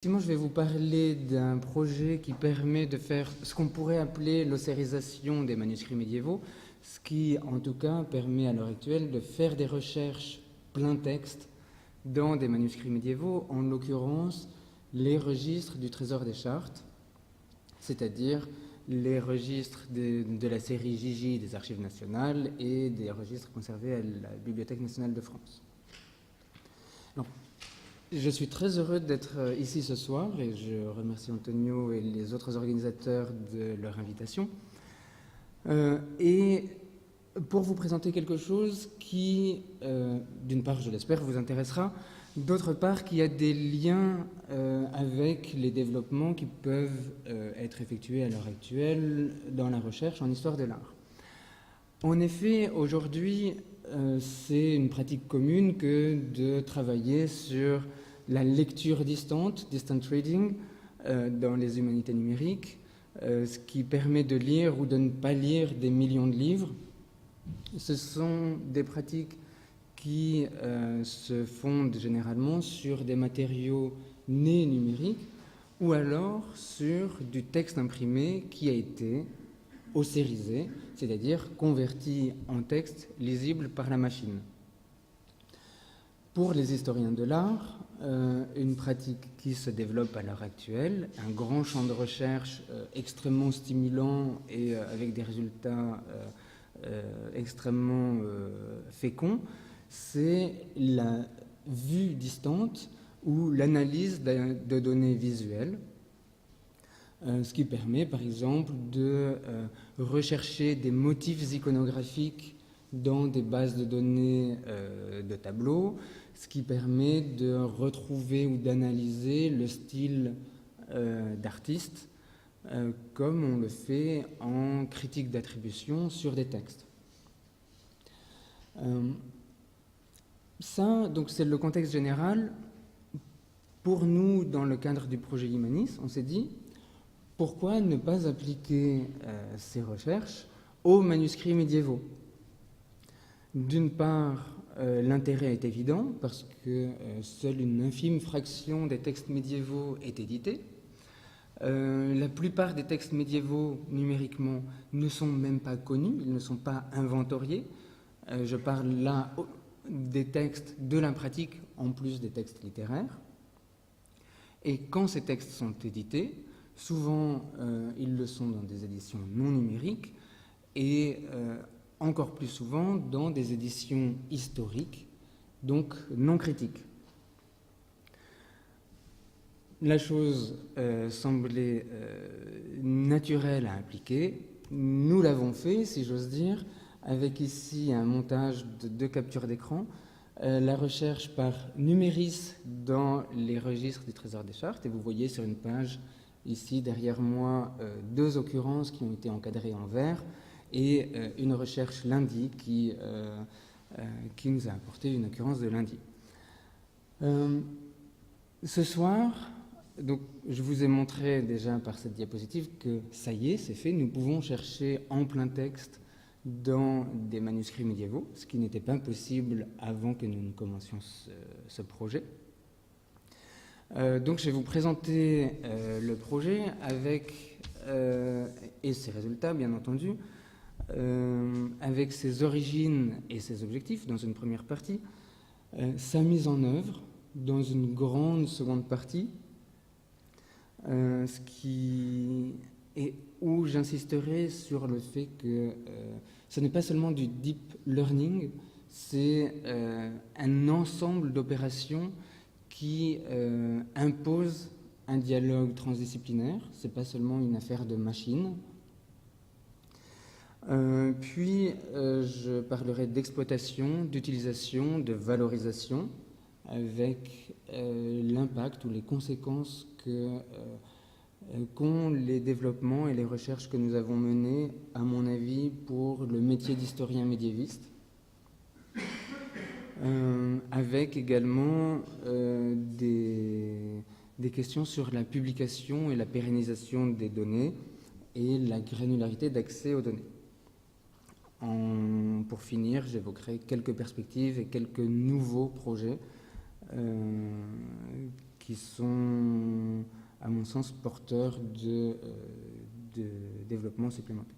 Effectivement, je vais vous parler d'un projet qui permet de faire ce qu'on pourrait appeler l'ossérisation des manuscrits médiévaux, ce qui, en tout cas, permet à l'heure actuelle de faire des recherches plein texte dans des manuscrits médiévaux, en l'occurrence les registres du Trésor des Chartes, c'est-à-dire les registres de la série Gigi des Archives nationales et des registres conservés à la Bibliothèque nationale de France. Alors, je suis très heureux d'être ici ce soir et je remercie Antonio et les autres organisateurs de leur invitation. Et pour vous présenter quelque chose qui, d'une part, je l'espère, vous intéressera, d'autre part, qui a des liens avec les développements qui peuvent être effectués à l'heure actuelle dans la recherche en histoire de l'art. En effet, aujourd'hui, c'est une pratique commune que de travailler sur la lecture distante, distant reading, dans les humanités numériques, ce qui permet de lire ou de ne pas lire des millions de livres. Ce sont des pratiques qui se fondent généralement sur des matériaux nés numériques ou alors sur du texte imprimé qui a été ossérisé, c'est-à-dire converti en texte lisible par la machine. Pour les historiens de l'art, une pratique qui se développe à l'heure actuelle, un grand champ de recherche extrêmement stimulant et avec des résultats extrêmement féconds, c'est la vue distante ou l'analyse de données visuelles, ce qui permet par exemple de rechercher des motifs iconographiques dans des bases de données de tableaux, ce qui permet de retrouver ou d'analyser le style d'artiste comme on le fait en critique d'attribution sur des textes. Ça, donc c'est le contexte général. Pour nous, dans le cadre du projet Imanis, on s'est dit pourquoi ne pas appliquer ces recherches aux manuscrits médiévaux. D'une part, l'intérêt est évident parce que seule une infime fraction des textes médiévaux est éditée. La plupart des textes médiévaux numériquement ne sont même pas connus, ils ne sont pas inventoriés. Je parle là des textes de la pratique en plus des textes littéraires. Et quand ces textes sont édités, souvent ils le sont dans des éditions non numériques et encore plus souvent dans des éditions historiques, donc non critiques. La chose semblait naturelle à appliquer. Nous l'avons fait, si j'ose dire, avec ici un montage de 2 captures d'écran, la recherche par numéris dans les registres du Trésor des Chartes. Et vous voyez sur une page, ici derrière moi, 2 occurrences qui ont été encadrées en vert et une recherche lundi qui nous a apporté une occurrence de lundi. Ce soir, donc, je vous ai montré déjà par cette diapositive que ça y est, c'est fait, nous pouvons chercher en plein texte dans des manuscrits médiévaux, ce qui n'était pas possible avant que nous ne commencions ce projet. Donc je vais vous présenter le projet avec, et ses résultats bien entendu, avec ses origines et ses objectifs dans une première partie, sa mise en œuvre dans une grande seconde partie, ce qui est où j'insisterai sur le fait que ce n'est pas seulement du deep learning, c'est un ensemble d'opérations qui imposent un dialogue transdisciplinaire, ce n'est pas seulement une affaire de machine. Puis je parlerai d'exploitation, d'utilisation, de valorisation, avec l'impact ou les conséquences qu'ont les développements et les recherches que nous avons menées, à mon avis, pour le métier d'historien médiéviste, avec également des questions sur la publication et la pérennisation des données et la granularité d'accès aux données. Pour finir, j'évoquerai quelques perspectives et quelques nouveaux projets qui sont, à mon sens, porteurs de développement supplémentaire.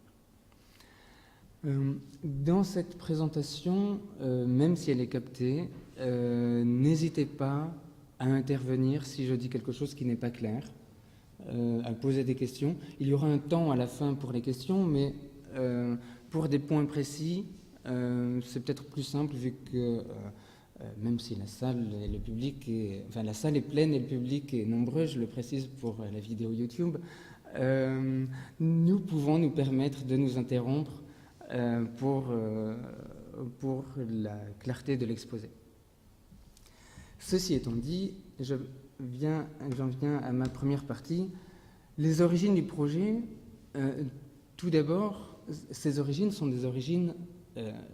Dans cette présentation, même si elle est captée, n'hésitez pas à intervenir si je dis quelque chose qui n'est pas clair, à poser des questions. Il y aura un temps à la fin pour les questions, mais pour des points précis, c'est peut-être plus simple vu que même si la salle et le public la salle est pleine et le public est nombreux, je le précise pour la vidéo YouTube, nous pouvons nous permettre de nous interrompre pour la clarté de l'exposé. Ceci étant dit, j'en viens à ma première partie. Les origines du projet, tout d'abord, ces origines sont des origines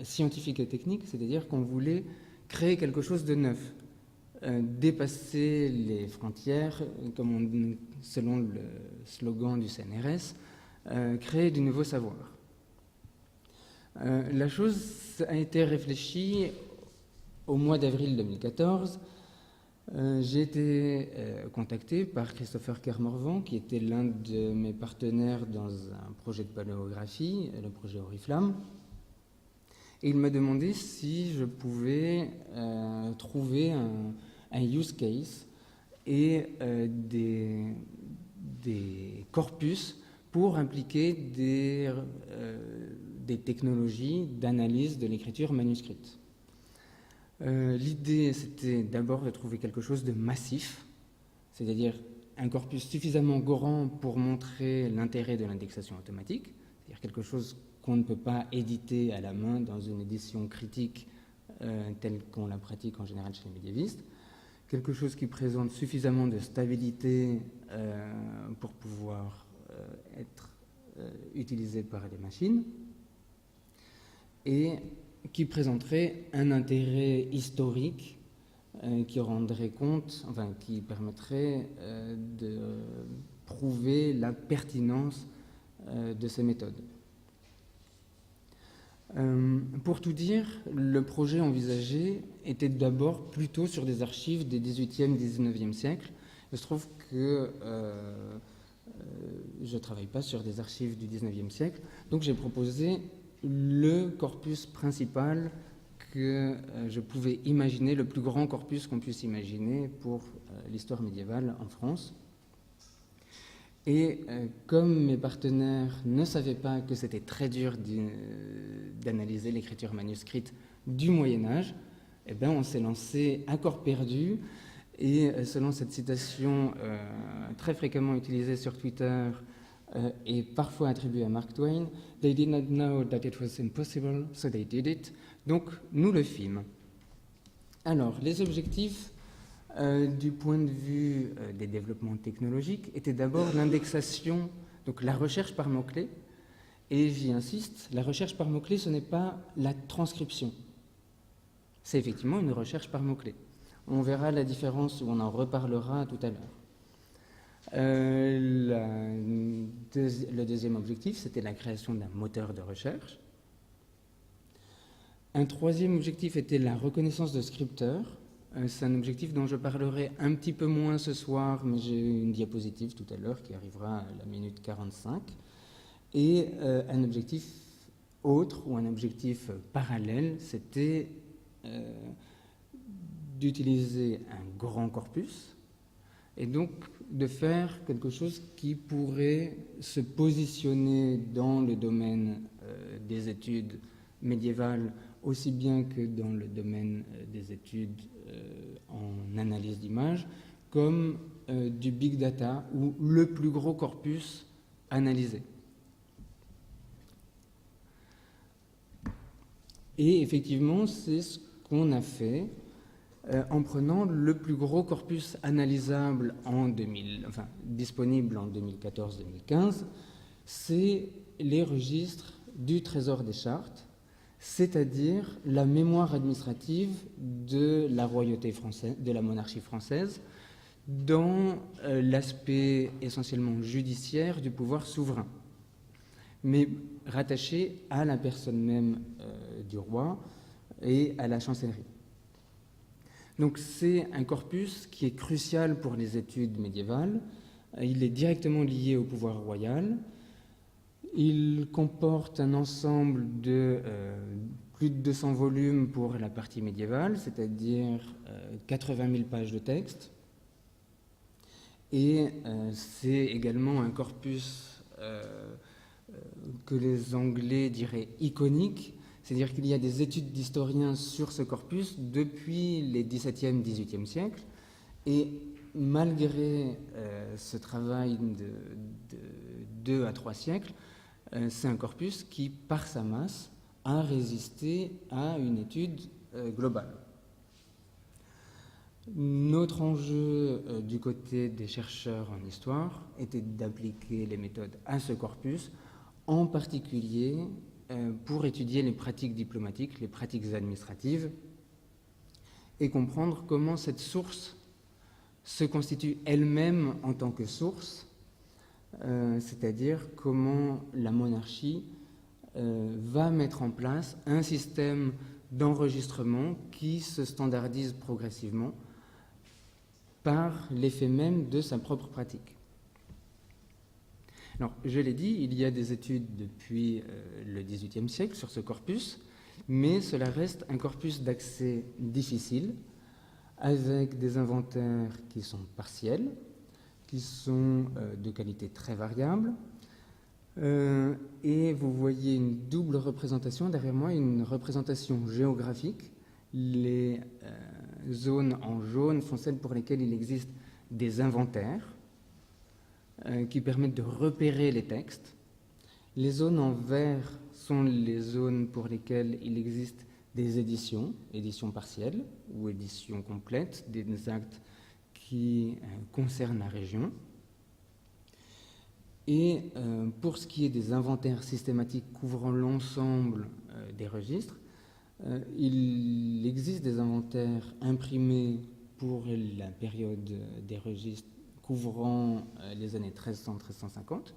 scientifiques et techniques, c'est-à-dire qu'on voulait créer quelque chose de neuf, dépasser les frontières, selon le slogan du CNRS, créer du nouveau savoir. La chose a été réfléchie au mois d'avril 2014. J'ai été contacté par Christopher Kermorvan, qui était l'un de mes partenaires dans un projet de paléographie, le projet Oriflamme. Et il m'a demandé si je pouvais trouver un use case et des corpus pour impliquer des technologies d'analyse de l'écriture manuscrite. L'idée, c'était d'abord de trouver quelque chose de massif, c'est-à-dire un corpus suffisamment grand pour montrer l'intérêt de l'indexation automatique, c'est-à-dire quelque chose qu'on ne peut pas éditer à la main dans une édition critique telle qu'on la pratique en général chez les médiévistes, quelque chose qui présente suffisamment de stabilité pour pouvoir être utilisé par les machines, et qui présenterait un intérêt historique qui rendrait compte, qui permettrait de prouver la pertinence de ces méthodes. Pour tout dire, le projet envisagé était d'abord plutôt sur des archives des 18e, 19e siècles. Il se trouve que je ne travaille pas sur des archives du 19e siècle, donc j'ai proposé le corpus principal que je pouvais imaginer, le plus grand corpus qu'on puisse imaginer pour l'histoire médiévale en France. Et comme mes partenaires ne savaient pas que c'était très dur d'analyser l'écriture manuscrite du Moyen-Âge, eh bien, on s'est lancé à corps perdu. Et selon cette citation très fréquemment utilisée sur Twitter et parfois attribuée à Mark Twain, « They did not know that it was impossible, so they did it ». Donc, nous le fîmes. Alors, les objectifs du point de vue des développements technologiques étaient d'abord l'indexation, donc la recherche par mots-clés. Et j'y insiste, la recherche par mots-clés, ce n'est pas la transcription. C'est effectivement une recherche par mots-clés. On verra la différence, ou on en reparlera tout à l'heure. Le deuxième objectif, c'était la création d'un moteur de recherche. Un troisième objectif était la reconnaissance de scripteurs. C'est un objectif dont je parlerai un petit peu moins ce soir, mais j'ai une diapositive tout à l'heure qui arrivera à la minute 45. Et un objectif autre, ou un objectif parallèle, c'était d'utiliser un grand corpus et donc de faire quelque chose qui pourrait se positionner dans le domaine des études médiévales aussi bien que dans le domaine des études en analyse d'images, comme du big data ou le plus gros corpus analysé. Et effectivement, c'est ce qu'on a fait en prenant le plus gros corpus analysable disponible en 2014-2015, c'est les registres du Trésor des Chartes, c'est-à-dire la mémoire administrative de la royauté française, de la monarchie française, dans l'aspect essentiellement judiciaire du pouvoir souverain, mais rattaché à la personne même du roi et à la chancellerie. Donc c'est un corpus qui est crucial pour les études médiévales. Il est directement lié au pouvoir royal. Il comporte un ensemble de plus de 200 volumes pour la partie médiévale, c'est-à-dire 80 000 pages de texte. Et c'est également un corpus que les Anglais diraient iconique, c'est-à-dire qu'il y a des études d'historiens sur ce corpus depuis les XVIIe, XVIIIe siècles, et malgré ce travail de 2 à 3 siècles, c'est un corpus qui, par sa masse, a résisté à une étude globale. Notre enjeu du côté des chercheurs en histoire était d'appliquer les méthodes à ce corpus, en particulier pour étudier les pratiques diplomatiques, les pratiques administratives, et comprendre comment cette source se constitue elle-même en tant que source, c'est-à-dire comment la monarchie va mettre en place un système d'enregistrement qui se standardise progressivement par l'effet même de sa propre pratique. Alors, je l'ai dit, il y a des études depuis le XVIIIe siècle sur ce corpus, mais cela reste un corpus d'accès difficile, avec des inventaires qui sont partiels, qui sont de qualité très variable, et vous voyez une double représentation derrière moi, une représentation géographique. Les zones en jaune sont celles pour lesquelles il existe des inventaires qui permettent de repérer les textes. Les zones en vert sont les zones pour lesquelles il existe des éditions partielles ou éditions complètes, des actes qui concernent la région. Et pour ce qui est des inventaires systématiques couvrant l'ensemble des registres, il existe des inventaires imprimés pour la période des registres couvrant les années 1300-1350,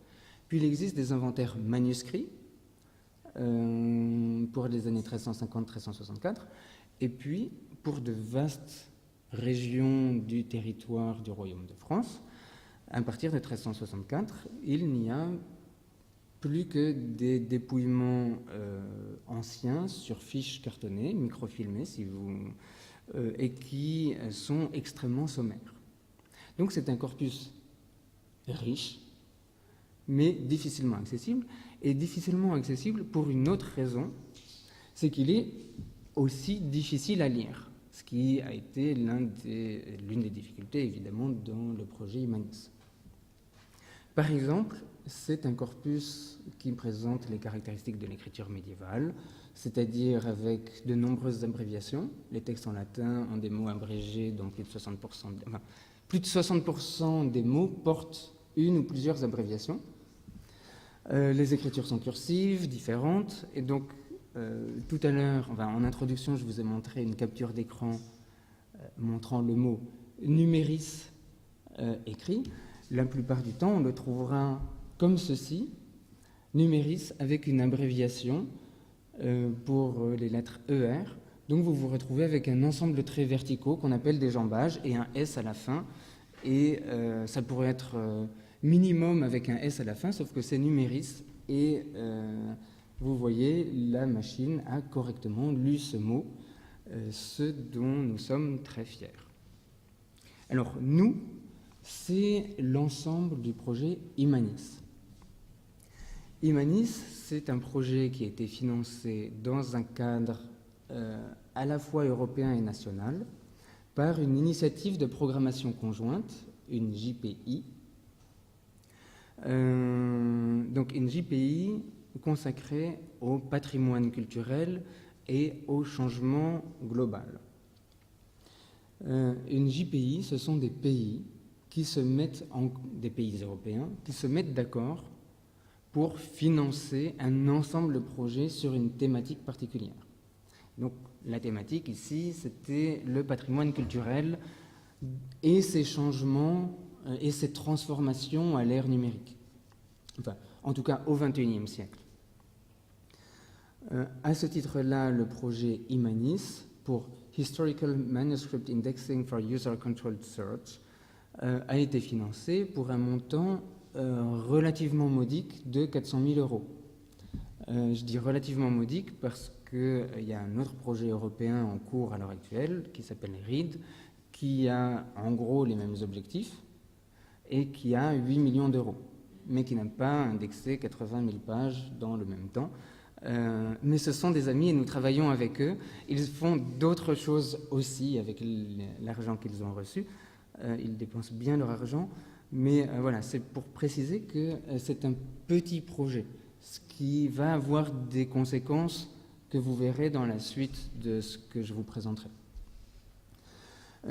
puis il existe des inventaires manuscrits pour les années 1350-1364, et puis pour de vastes régions du territoire du Royaume de France, à partir de 1364, il n'y a plus que des dépouillements anciens sur fiches cartonnées, microfilmées, et qui sont extrêmement sommaires. Donc c'est un corpus riche, mais difficilement accessible, et difficilement accessible pour une autre raison, c'est qu'il est aussi difficile à lire, ce qui a été l'une des difficultés évidemment dans le projet Imanis. Par exemple, c'est un corpus qui présente les caractéristiques de l'écriture médiévale, c'est-à-dire avec de nombreuses abréviations. Les textes en latin ont des mots abrégés, dont plus de 60% des mots portent une ou plusieurs abréviations. Les écritures sont cursives, différentes, et donc tout à l'heure, en introduction, je vous ai montré une capture d'écran montrant le mot numéris écrit. La plupart du temps, on le trouvera comme ceci, numéris avec une abréviation pour les lettres ER. Donc vous vous retrouvez avec un ensemble de traits verticaux qu'on appelle des jambages et un S à la fin. Et ça pourrait être minimum avec un S à la fin, sauf que c'est numéris. Et vous voyez, la machine a correctement lu ce mot, ce dont nous sommes très fiers. Alors nous, c'est l'ensemble du projet Imanis. Imanis, c'est un projet qui a été financé dans un cadre à la fois européen et national par une initiative de programmation conjointe, une JPI. Donc une JPI consacrée au patrimoine culturel et au changement global. Une JPI, ce sont des pays des pays européens qui se mettent d'accord pour financer un ensemble de projets sur une thématique particulière. Donc la thématique ici, c'était le patrimoine culturel et ses changements et ses transformations à l'ère numérique. Enfin, en tout cas au XXIe siècle. À ce titre-là, le projet Imanis, pour Historical Manuscript Indexing for User-Controlled Search a été financé pour un montant relativement modique de 400 000 euros. Je dis relativement modique parce qu'il y a un autre projet européen en cours à l'heure actuelle qui s'appelle READ, qui a en gros les mêmes objectifs et qui a 8 millions d'euros, mais qui n'a pas indexé 80 000 pages dans le même temps. Mais ce sont des amis et nous travaillons avec eux. Ils font d'autres choses aussi avec l'argent qu'ils ont reçu. Ils dépensent bien leur argent, mais voilà, c'est pour préciser que c'est un petit projet, ce qui va avoir des conséquences que vous verrez dans la suite de ce que je vous présenterai.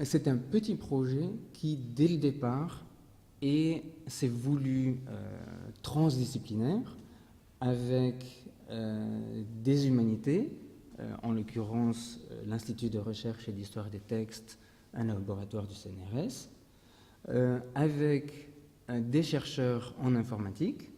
C'est un petit projet qui, dès le départ, s'est voulu transdisciplinaire, avec des humanités, en l'occurrence l'Institut de recherche et d'histoire des textes, un laboratoire du CNRS, avec des chercheurs en informatique,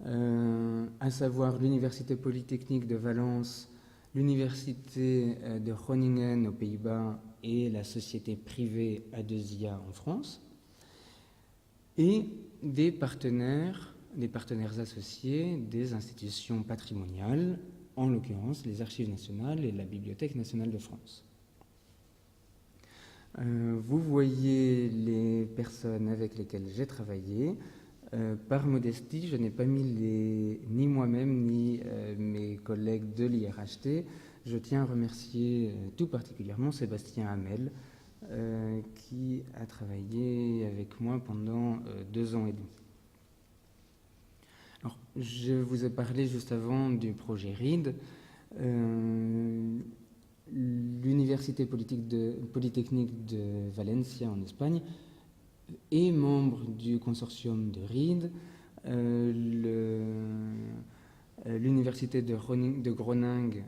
à savoir l'Université Polytechnique de Valence, l'Université de Groningen aux Pays-Bas et la société privée A2IA en France, et des partenaires associés des institutions patrimoniales, en l'occurrence les Archives nationales et la Bibliothèque nationale de France. Vous voyez les personnes avec lesquelles j'ai travaillé. Par modestie, je n'ai pas mis ni moi-même ni mes collègues de l'IRHT. Je tiens à remercier tout particulièrement Sébastien Hamel, qui a travaillé avec moi pendant 2 ans et demi. Alors, je vous ai parlé juste avant du projet READ. L'Université Polytechnique de Valencia en Espagne est membre du consortium de READ. L'Université de Groningen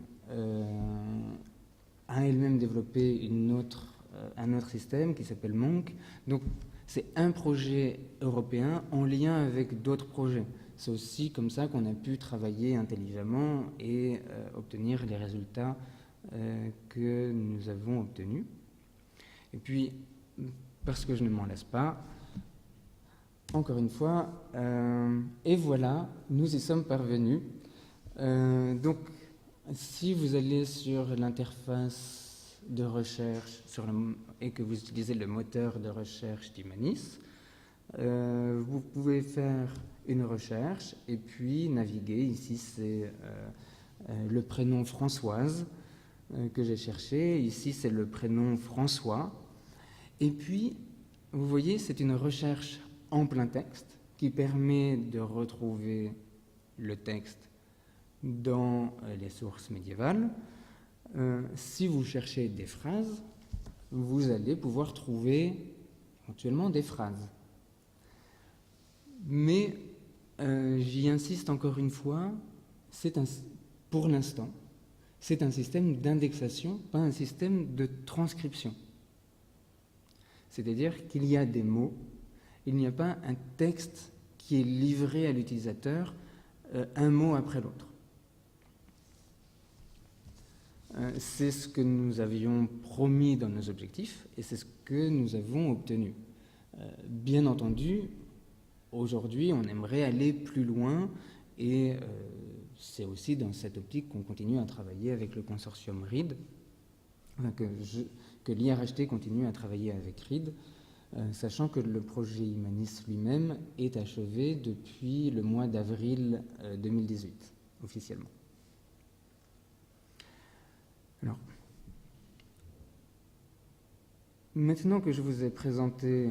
a elle-même développé un autre système qui s'appelle MONC. Donc, c'est un projet européen en lien avec d'autres projets. C'est aussi comme ça qu'on a pu travailler intelligemment et obtenir les résultats que nous avons obtenus. Et puis, parce que je ne m'en lasse pas, encore une fois, et voilà, nous y sommes parvenus. Donc, si vous allez sur l'interface de recherche et que vous utilisez le moteur de recherche d'Humanis, vous pouvez faire une recherche et puis naviguer. Ici, c'est le prénom Françoise que j'ai cherché. Ici, c'est le prénom François. Et puis, vous voyez, c'est une recherche en plein texte qui permet de retrouver le texte dans les sources médiévales. Si vous cherchez des phrases, vous allez pouvoir trouver éventuellement des phrases. Mais j'y insiste encore une fois, pour l'instant, c'est un système d'indexation, pas un système de transcription. C'est-à-dire qu'il y a des mots, il n'y a pas un texte qui est livré à l'utilisateur un mot après l'autre. C'est ce que nous avions promis dans nos objectifs et c'est ce que nous avons obtenu. Bien entendu, aujourd'hui, on aimerait aller plus loin et c'est aussi dans cette optique qu'on continue à travailler avec le consortium READ, que l'IRHT continue à travailler avec READ, sachant que le projet Humanis lui-même est achevé depuis le mois d'avril 2018, officiellement. Alors, maintenant que je vous ai présenté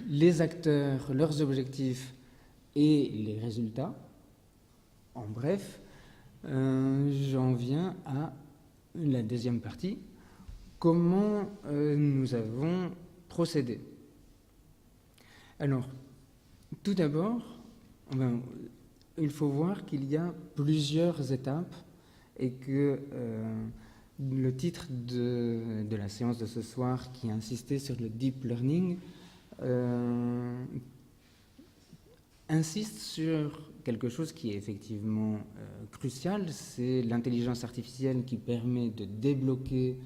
les acteurs, leurs objectifs et les résultats, en bref, j'en viens à la deuxième partie. Comment nous avons procédé? Alors, tout d'abord, il faut voir qu'il y a plusieurs étapes et que le titre de la séance de ce soir, qui insistait sur le deep learning, insiste sur quelque chose qui est effectivement crucial, c'est l'intelligence artificielle qui permet de débloquer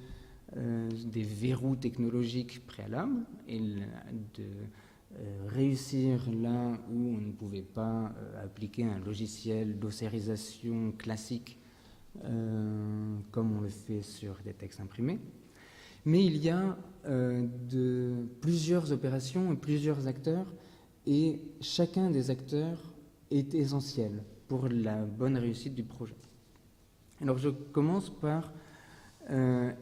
des verrous technologiques préalables et de réussir là où on ne pouvait pas appliquer un logiciel d'ossérisation classique comme on le fait sur des textes imprimés. Mais il y a plusieurs opérations et plusieurs acteurs, et chacun des acteurs est essentiel pour la bonne réussite du projet. Alors je commence par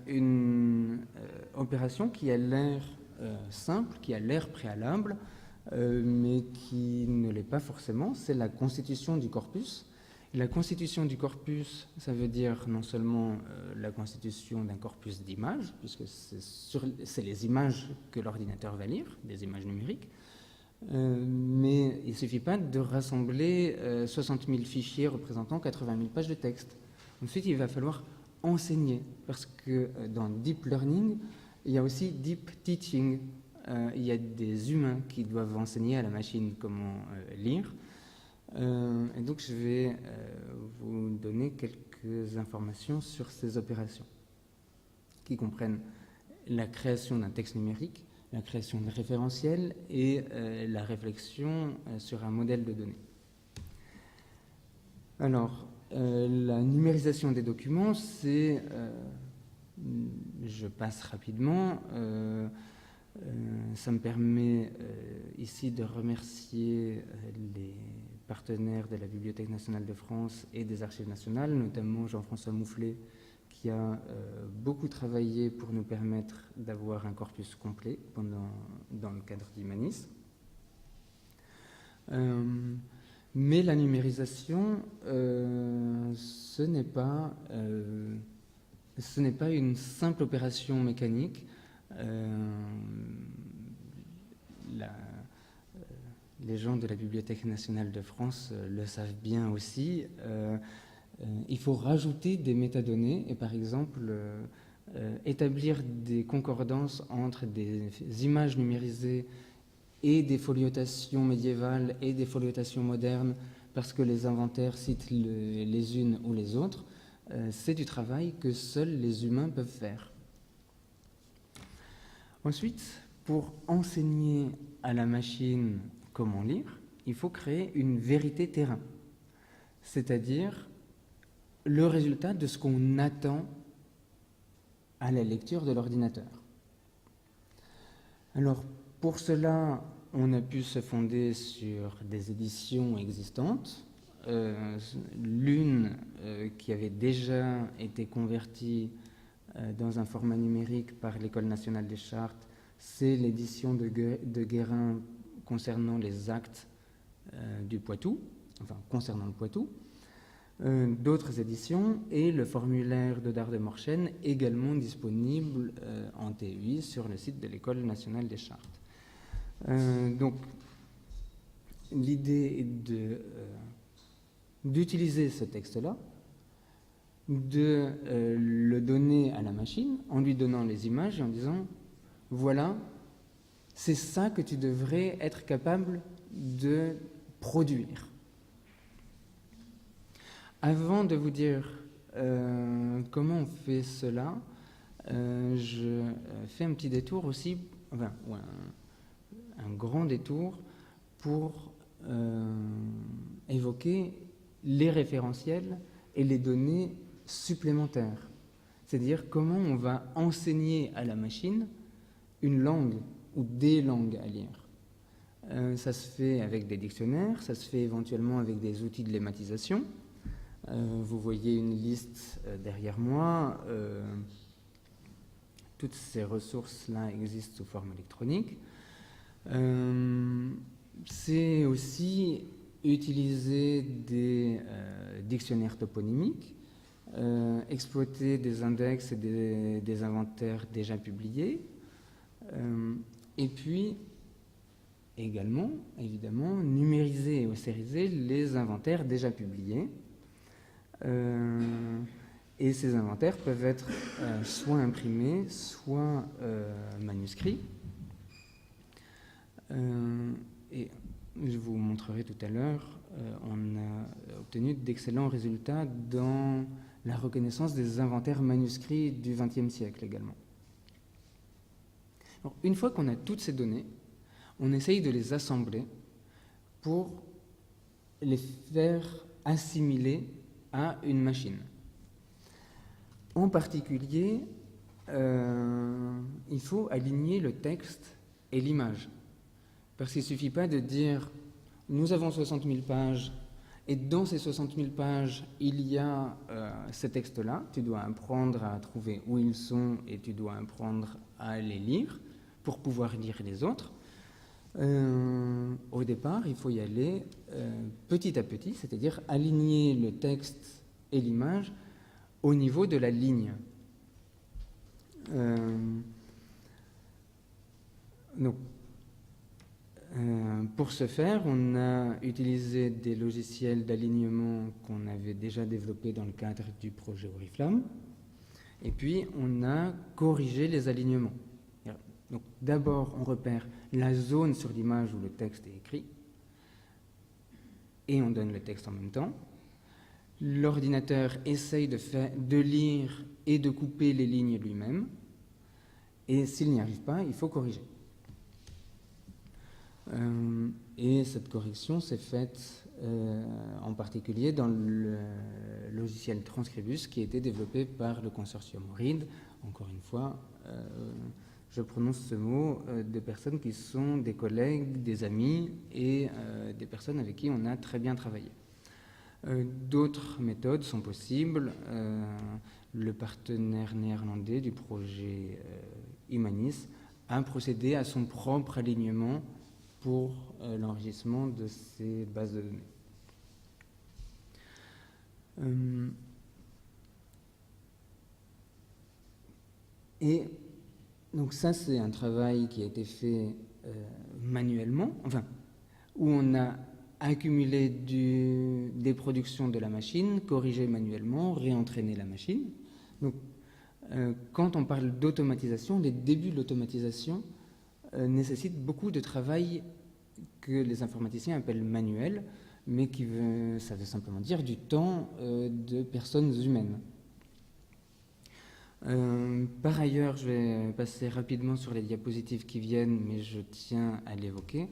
une opération qui a l'air simple, qui a l'air préalable, mais qui ne l'est pas forcément, c'est la constitution du corpus. La constitution du corpus, ça veut dire non seulement la constitution d'un corpus d'images, puisque c'est les images que l'ordinateur va lire, des images numériques, mais il ne suffit pas de rassembler 60 000 fichiers représentant 80 000 pages de texte. Ensuite, il va falloir enseigner, parce que dans Deep Learning, il y a aussi Deep Teaching. Il y a des humains qui doivent enseigner à la machine comment lire. Et donc, je vais vous donner quelques informations sur ces opérations, qui comprennent la création d'un texte numérique, la création de référentiels et la réflexion sur un modèle de données. Alors, la numérisation des documents, c'est, je passe rapidement, ça me permet ici de remercier les partenaires de la Bibliothèque nationale de France et des Archives nationales, notamment Jean-François Moufflet, qui a beaucoup travaillé pour nous permettre d'avoir un corpus complet dans le cadre d'Humanis. Mais la numérisation, ce n'est pas une simple opération mécanique. Les gens de la Bibliothèque nationale de France le savent bien aussi. Il faut rajouter des métadonnées et par exemple établir des concordances entre des images numérisées et des foliotations médiévales et des foliotations modernes parce que les inventaires citent les unes ou les autres. C'est du travail que seuls les humains peuvent faire. Ensuite, pour enseigner à la machine comment lire, il faut créer une vérité terrain, c'est-à-dire le résultat de ce qu'on attend à la lecture de l'ordinateur. Alors, pour cela, on a pu se fonder sur des éditions existantes. L'une qui avait déjà été convertie dans un format numérique par l'École nationale des chartes, c'est l'édition de Guérin concernant les actes du Poitou, enfin concernant le Poitou. D'autres éditions et le formulaire de Dard de Morchen également disponible en TUI sur le site de l'École nationale des chartes. Donc l'idée est d'utiliser ce texte-là, de le donner à la machine en lui donnant les images et en disant voilà, c'est ça que tu devrais être capable de produire. Avant de vous dire comment on fait cela, je fais un petit détour aussi, enfin, un grand détour pour évoquer les référentiels et les données supplémentaires. C'est-à-dire comment on va enseigner à la machine une langue ou des langues à lire. Ça se fait avec des dictionnaires, ça se fait éventuellement avec des outils de lématisation. Vous voyez une liste derrière moi. Toutes ces ressources-là existent sous forme électronique. C'est aussi utiliser des dictionnaires toponymiques, exploiter des index et des inventaires déjà publiés, et puis également, évidemment, numériser et ossériser les inventaires déjà publiés. Et ces inventaires peuvent être soit imprimés, soit manuscrits. Et je vous montrerai tout à l'heure, on a obtenu d'excellents résultats dans la reconnaissance des inventaires manuscrits du XXe siècle également. Alors, une fois qu'on a toutes ces données, on essaye de les assembler pour les faire assimiler à une machine. En particulier, il faut aligner le texte et l'image. Parce qu'il ne suffit pas de dire « nous avons 60 000 pages et dans ces 60 000 pages, il y a ces textes-là. Tu dois apprendre à trouver où ils sont et tu dois apprendre à les lire pour pouvoir lire les autres. » Au départ, il faut y aller petit à petit, c'est-à-dire aligner le texte et l'image au niveau de la ligne. Donc, pour ce faire, on a utilisé des logiciels d'alignement qu'on avait déjà développés dans le cadre du projet Oriflamme, et puis on a corrigé les alignements. Donc, d'abord, on repère la zone sur l'image où le texte est écrit, et on donne le texte en même temps. L'ordinateur essaye de lire et de couper les lignes lui-même, et s'il n'y arrive pas, il faut corriger. Et cette correction s'est faite en particulier dans le logiciel Transcribus qui a été développé par le consortium ORID. Encore une fois, je prononce ce mot de personnes qui sont des collègues, des amis et des personnes avec qui on a très bien travaillé. D'autres méthodes sont possibles. Le partenaire néerlandais du projet Imanis a procédé à son propre alignement pour l'enregistrement de ces bases de données. Et donc ça, c'est un travail qui a été fait manuellement, enfin, où on a accumulé des productions de la machine, corrigé manuellement, réentraîné la machine. Donc, quand on parle d'automatisation, les débuts de l'automatisation nécessitent beaucoup de travail que les informaticiens appellent manuel, mais ça veut simplement dire du temps de personnes humaines. Par ailleurs, je vais passer rapidement sur les diapositives qui viennent, mais je tiens à l'évoquer.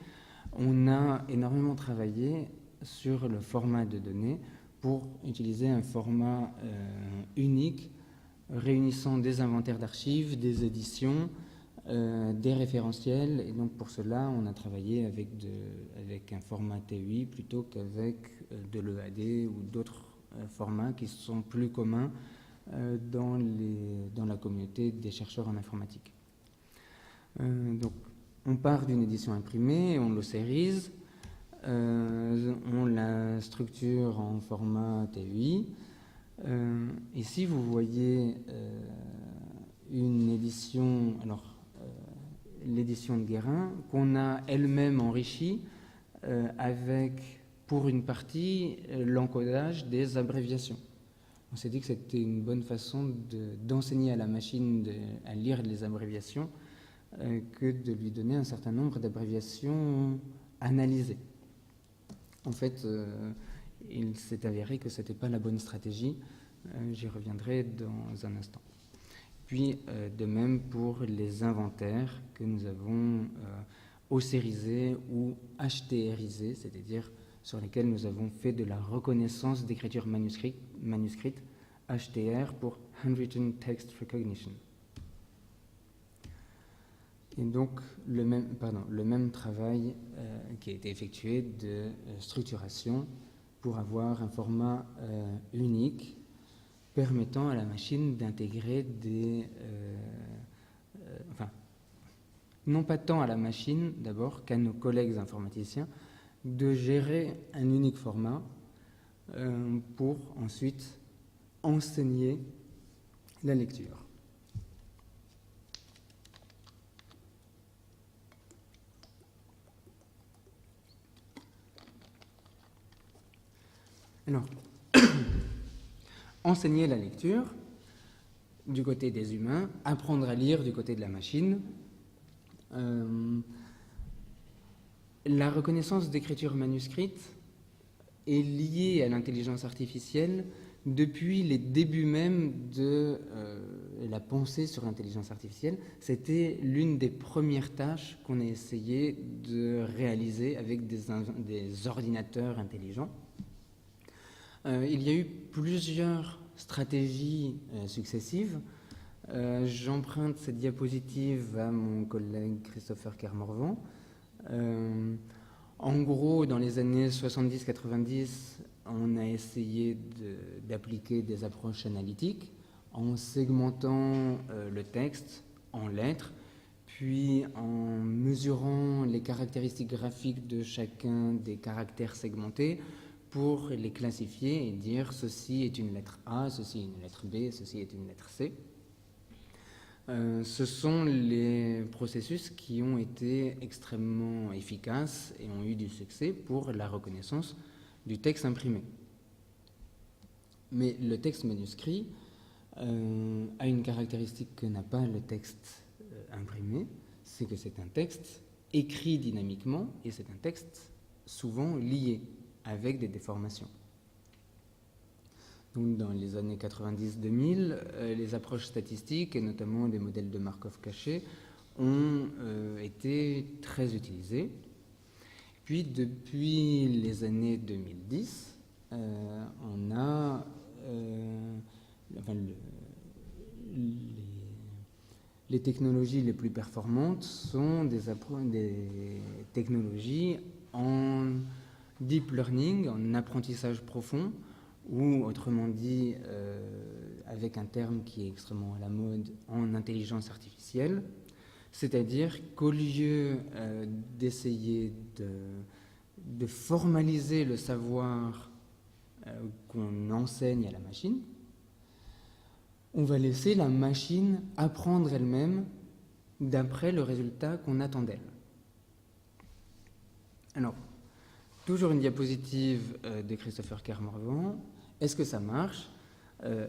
On a énormément travaillé sur le format de données pour utiliser un format unique réunissant des inventaires d'archives, des éditions, des référentiels, et donc pour cela on a travaillé avec un format TUI plutôt qu'avec de l'EAD ou d'autres formats qui sont plus communs dans la communauté des chercheurs en informatique. Donc on part d'une édition imprimée, on le sérise, on la structure en format TUI. Ici vous voyez une édition, alors l'édition de Guérin, qu'on a elle-même enrichie avec, pour une partie, l'encodage des abréviations. On s'est dit que c'était une bonne façon d'enseigner à la machine à lire les abréviations que de lui donner un certain nombre d'abréviations analysées. En fait, il s'est avéré que ce n'était pas la bonne stratégie. J'y reviendrai dans un instant. Puis, de même pour les inventaires que nous avons ossérisés ou HTRisés, c'est-à-dire sur lesquels nous avons fait de la reconnaissance d'écriture manuscrite, HTR pour Handwritten Text Recognition. Et donc, le même travail qui a été effectué de structuration pour avoir un format unique permettant à la machine d'intégrer non pas tant à la machine d'abord qu'à nos collègues informaticiens, de gérer un unique format pour ensuite enseigner la lecture. Alors, enseigner la lecture du côté des humains, apprendre à lire du côté de la machine. La reconnaissance d'écriture manuscrite est liée à l'intelligence artificielle depuis les débuts même de la pensée sur l'intelligence artificielle. C'était l'une des premières tâches qu'on a essayé de réaliser avec des ordinateurs intelligents. Il y a eu plusieurs stratégies successives. J'emprunte cette diapositive à mon collègue Christopher Kermorvan. En gros, dans les années 70-90, on a essayé d'appliquer des approches analytiques en segmentant le texte en lettres, puis en mesurant les caractéristiques graphiques de chacun des caractères segmentés pour les classifier et dire ceci est une lettre A, ceci est une lettre B, ceci est une lettre C. Ce sont les processus qui ont été extrêmement efficaces et ont eu du succès pour la reconnaissance du texte imprimé. Mais le texte manuscrit a une caractéristique que n'a pas le texte imprimé, c'est que c'est un texte écrit dynamiquement et c'est un texte souvent lié avec des déformations. Donc, dans les années 90-2000, les approches statistiques, et notamment des modèles de Markov cachés, ont été très utilisés. Puis, depuis les années 2010, on a les technologies les plus performantes sont des technologies en deep learning, en apprentissage profond, ou autrement dit, avec un terme qui est extrêmement à la mode, en intelligence artificielle, c'est-à-dire qu'au lieu d'essayer de formaliser le savoir qu'on enseigne à la machine, on va laisser la machine apprendre elle-même d'après le résultat qu'on attend d'elle. Alors, toujours une diapositive de Christopher Kermorvan. Est-ce que ça marche ?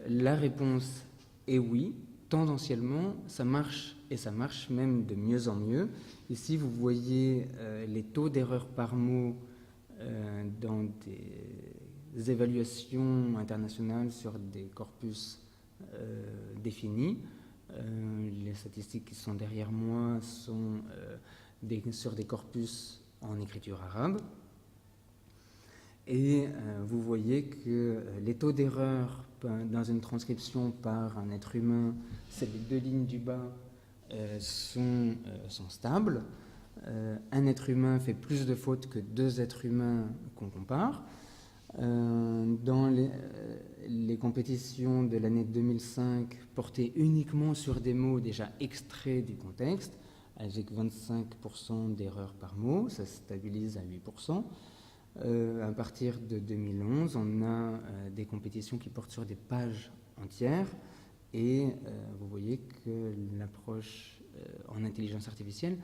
La réponse est oui. Tendanciellement, ça marche, et ça marche même de mieux en mieux. Ici, vous voyez les taux d'erreur par mot dans des évaluations internationales sur des corpus définis. Les statistiques qui sont derrière moi sont sur des corpus en écriture arabe. Et vous voyez que les taux d'erreur dans une transcription par un être humain, c'est les deux lignes du bas, sont stables. Un être humain fait plus de fautes que deux êtres humains qu'on compare. Dans les compétitions de l'année 2005 portées uniquement sur des mots déjà extraits du contexte, avec 25% d'erreurs par mot, ça se stabilise à 8%. À partir de 2011, on a des compétitions qui portent sur des pages entières, et vous voyez que l'approche en intelligence artificielle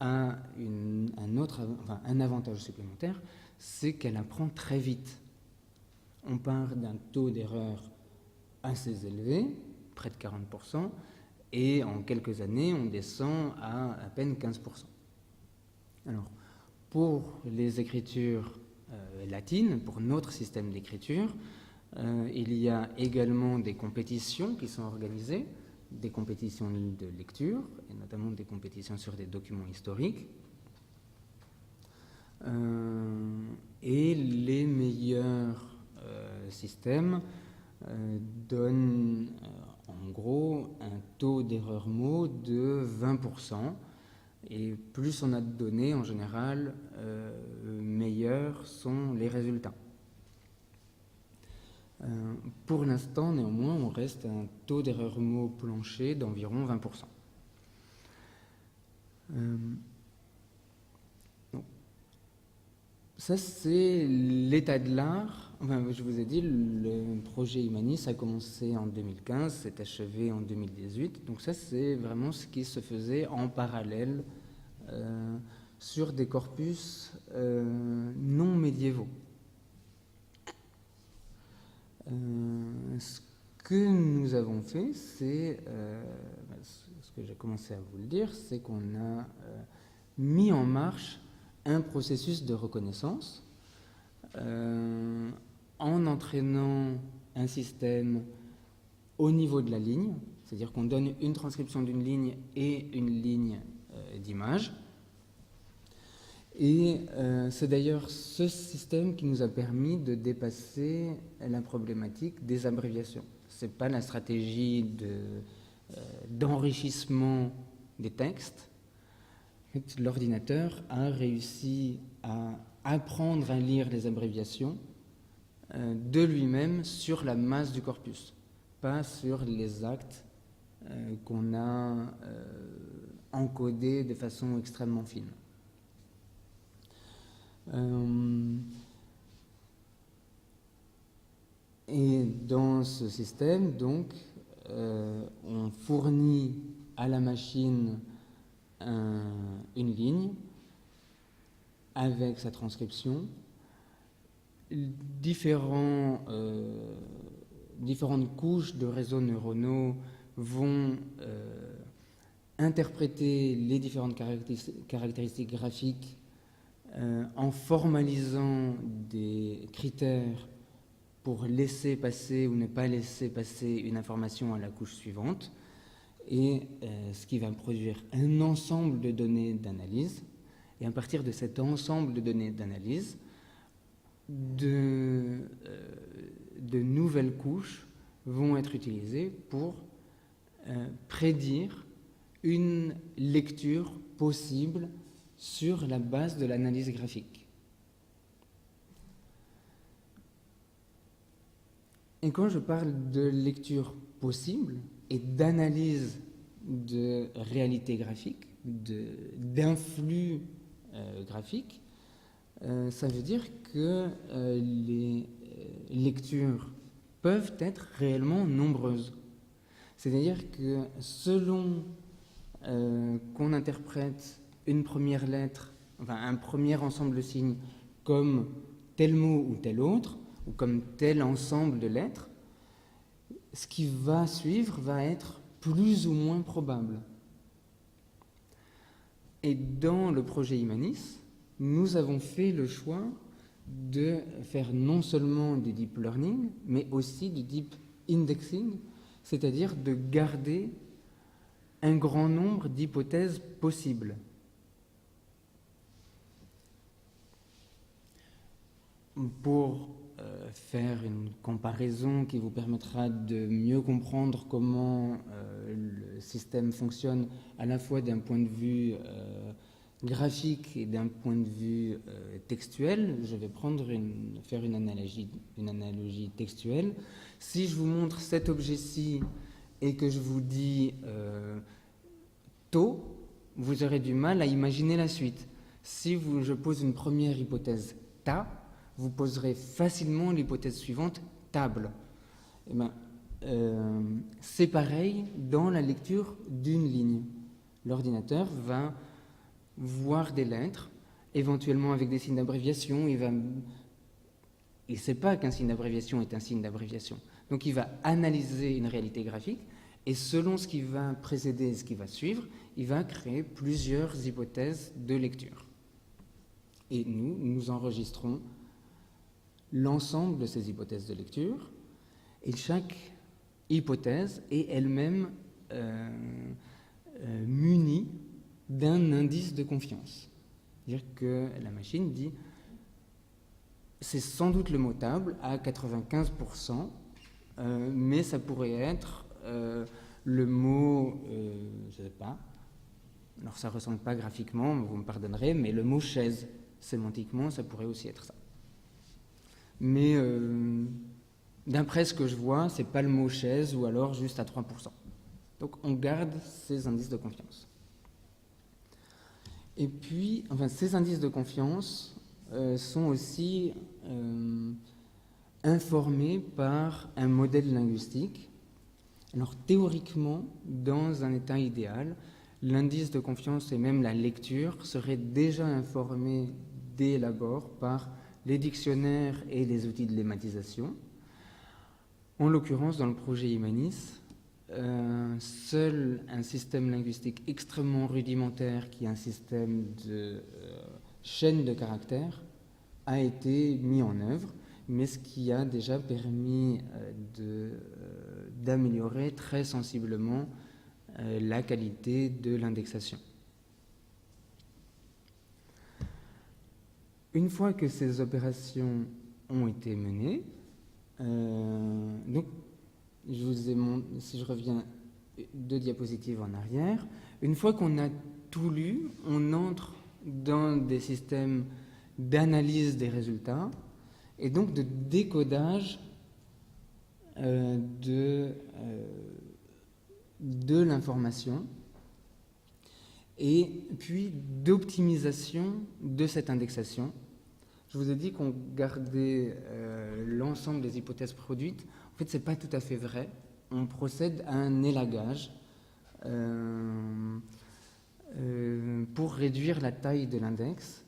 a un avantage supplémentaire, c'est qu'elle apprend très vite. On part d'un taux d'erreur assez élevé, près de 40%, et en quelques années, on descend à peine 15%. Alors, pour les écritures latines, pour notre système d'écriture, il y a également des compétitions qui sont organisées, des compétitions de lecture, et notamment des compétitions sur des documents historiques. Et les meilleurs systèmes donnent en gros un taux d'erreur mot de 20%. Et plus on a de données, en général, meilleurs sont les résultats. Pour l'instant, néanmoins, on reste à un taux d'erreur mot plancher d'environ 20%. Ça, c'est l'état de l'art. Enfin, je vous ai dit, le projet Humanis a commencé en 2015, s'est achevé en 2018. Donc ça, c'est vraiment ce qui se faisait en parallèle sur des corpus non médiévaux. Ce que nous avons fait, c'est, ce que j'ai commencé à vous le dire, c'est qu'on a mis en marche un processus de reconnaissance en entraînant un système au niveau de la ligne, c'est-à-dire qu'on donne une transcription d'une ligne et une ligne d'image. Et c'est d'ailleurs ce système qui nous a permis de dépasser la problématique des abréviations. Ce n'est pas la stratégie d'enrichissement des textes. En fait, l'ordinateur a réussi à apprendre à lire les abréviations de lui-même sur la masse du corpus, pas sur les actes qu'on a encodés de façon extrêmement fine. Et dans ce système, donc, on fournit à la machine une ligne avec sa transcription. Différentes couches de réseaux neuronaux vont interpréter les différentes caractéristiques graphiques en formalisant des critères pour laisser passer ou ne pas laisser passer une information à la couche suivante, et ce qui va produire un ensemble de données d'analyse. Et à partir de cet ensemble de données d'analyse, de nouvelles couches vont être utilisées pour prédire une lecture possible sur la base de l'analyse graphique. Et quand je parle de lecture possible et d'analyse de réalité graphique, d'influx graphique, ça veut dire que les lectures peuvent être réellement nombreuses. C'est-à-dire que selon qu'on interprète une première lettre, enfin un premier ensemble de signes comme tel mot ou tel autre, ou comme tel ensemble de lettres, ce qui va suivre va être plus ou moins probable. Et dans le projet Imanis, nous avons fait le choix de faire non seulement du deep learning, mais aussi du deep indexing, c'est-à-dire de garder un grand nombre d'hypothèses possibles. Pour faire une comparaison qui vous permettra de mieux comprendre comment le système fonctionne à la fois d'un point de vue graphique et d'un point de vue textuel, je vais faire une analogie textuelle. Si je vous montre cet objet-ci et que je vous dis taux, vous aurez du mal à imaginer la suite. Si je pose une première hypothèse ta, vous poserez facilement l'hypothèse suivante, table. Eh ben, c'est pareil dans la lecture d'une ligne. L'ordinateur va voir des lettres, éventuellement avec des signes d'abréviation. Il ne sait pas qu'un signe d'abréviation est un signe d'abréviation. Donc il va analyser une réalité graphique, et selon ce qui va précéder et ce qui va suivre, il va créer plusieurs hypothèses de lecture. Et nous enregistrons l'ensemble de ces hypothèses de lecture, et chaque hypothèse est elle-même munie d'un indice de confiance. C'est-à-dire que la machine dit c'est sans doute le mot table à 95%, mais ça pourrait être le mot, je ne sais pas, alors ça ne ressemble pas graphiquement, vous me pardonnerez, mais le mot chaise, sémantiquement, ça pourrait aussi être ça. Mais d'après ce que je vois, ce n'est pas le mot chaise ou alors juste à 3%. Donc on garde ces indices de confiance. Et puis, ces indices de confiance sont aussi informés par un modèle linguistique. Alors théoriquement, dans un état idéal, l'indice de confiance et même la lecture seraient déjà informés dès l'abord par les dictionnaires et les outils de lématisation. En l'occurrence, dans le projet Imanis, seul un système linguistique extrêmement rudimentaire, qui est un système de chaîne de caractères a été mis en œuvre, mais ce qui a déjà permis d'améliorer très sensiblement la qualité de l'indexation. Une fois que ces opérations ont été menées, donc je vous ai montré, si je reviens 2 diapositives en arrière, une fois qu'on a tout lu, on entre dans des systèmes d'analyse des résultats et donc de décodage de l'information et puis d'optimisation de cette indexation. Je vous ai dit qu'on gardait l'ensemble des hypothèses produites. En fait, ce n'est pas tout à fait vrai. On procède à un élagage pour réduire la taille de l'index.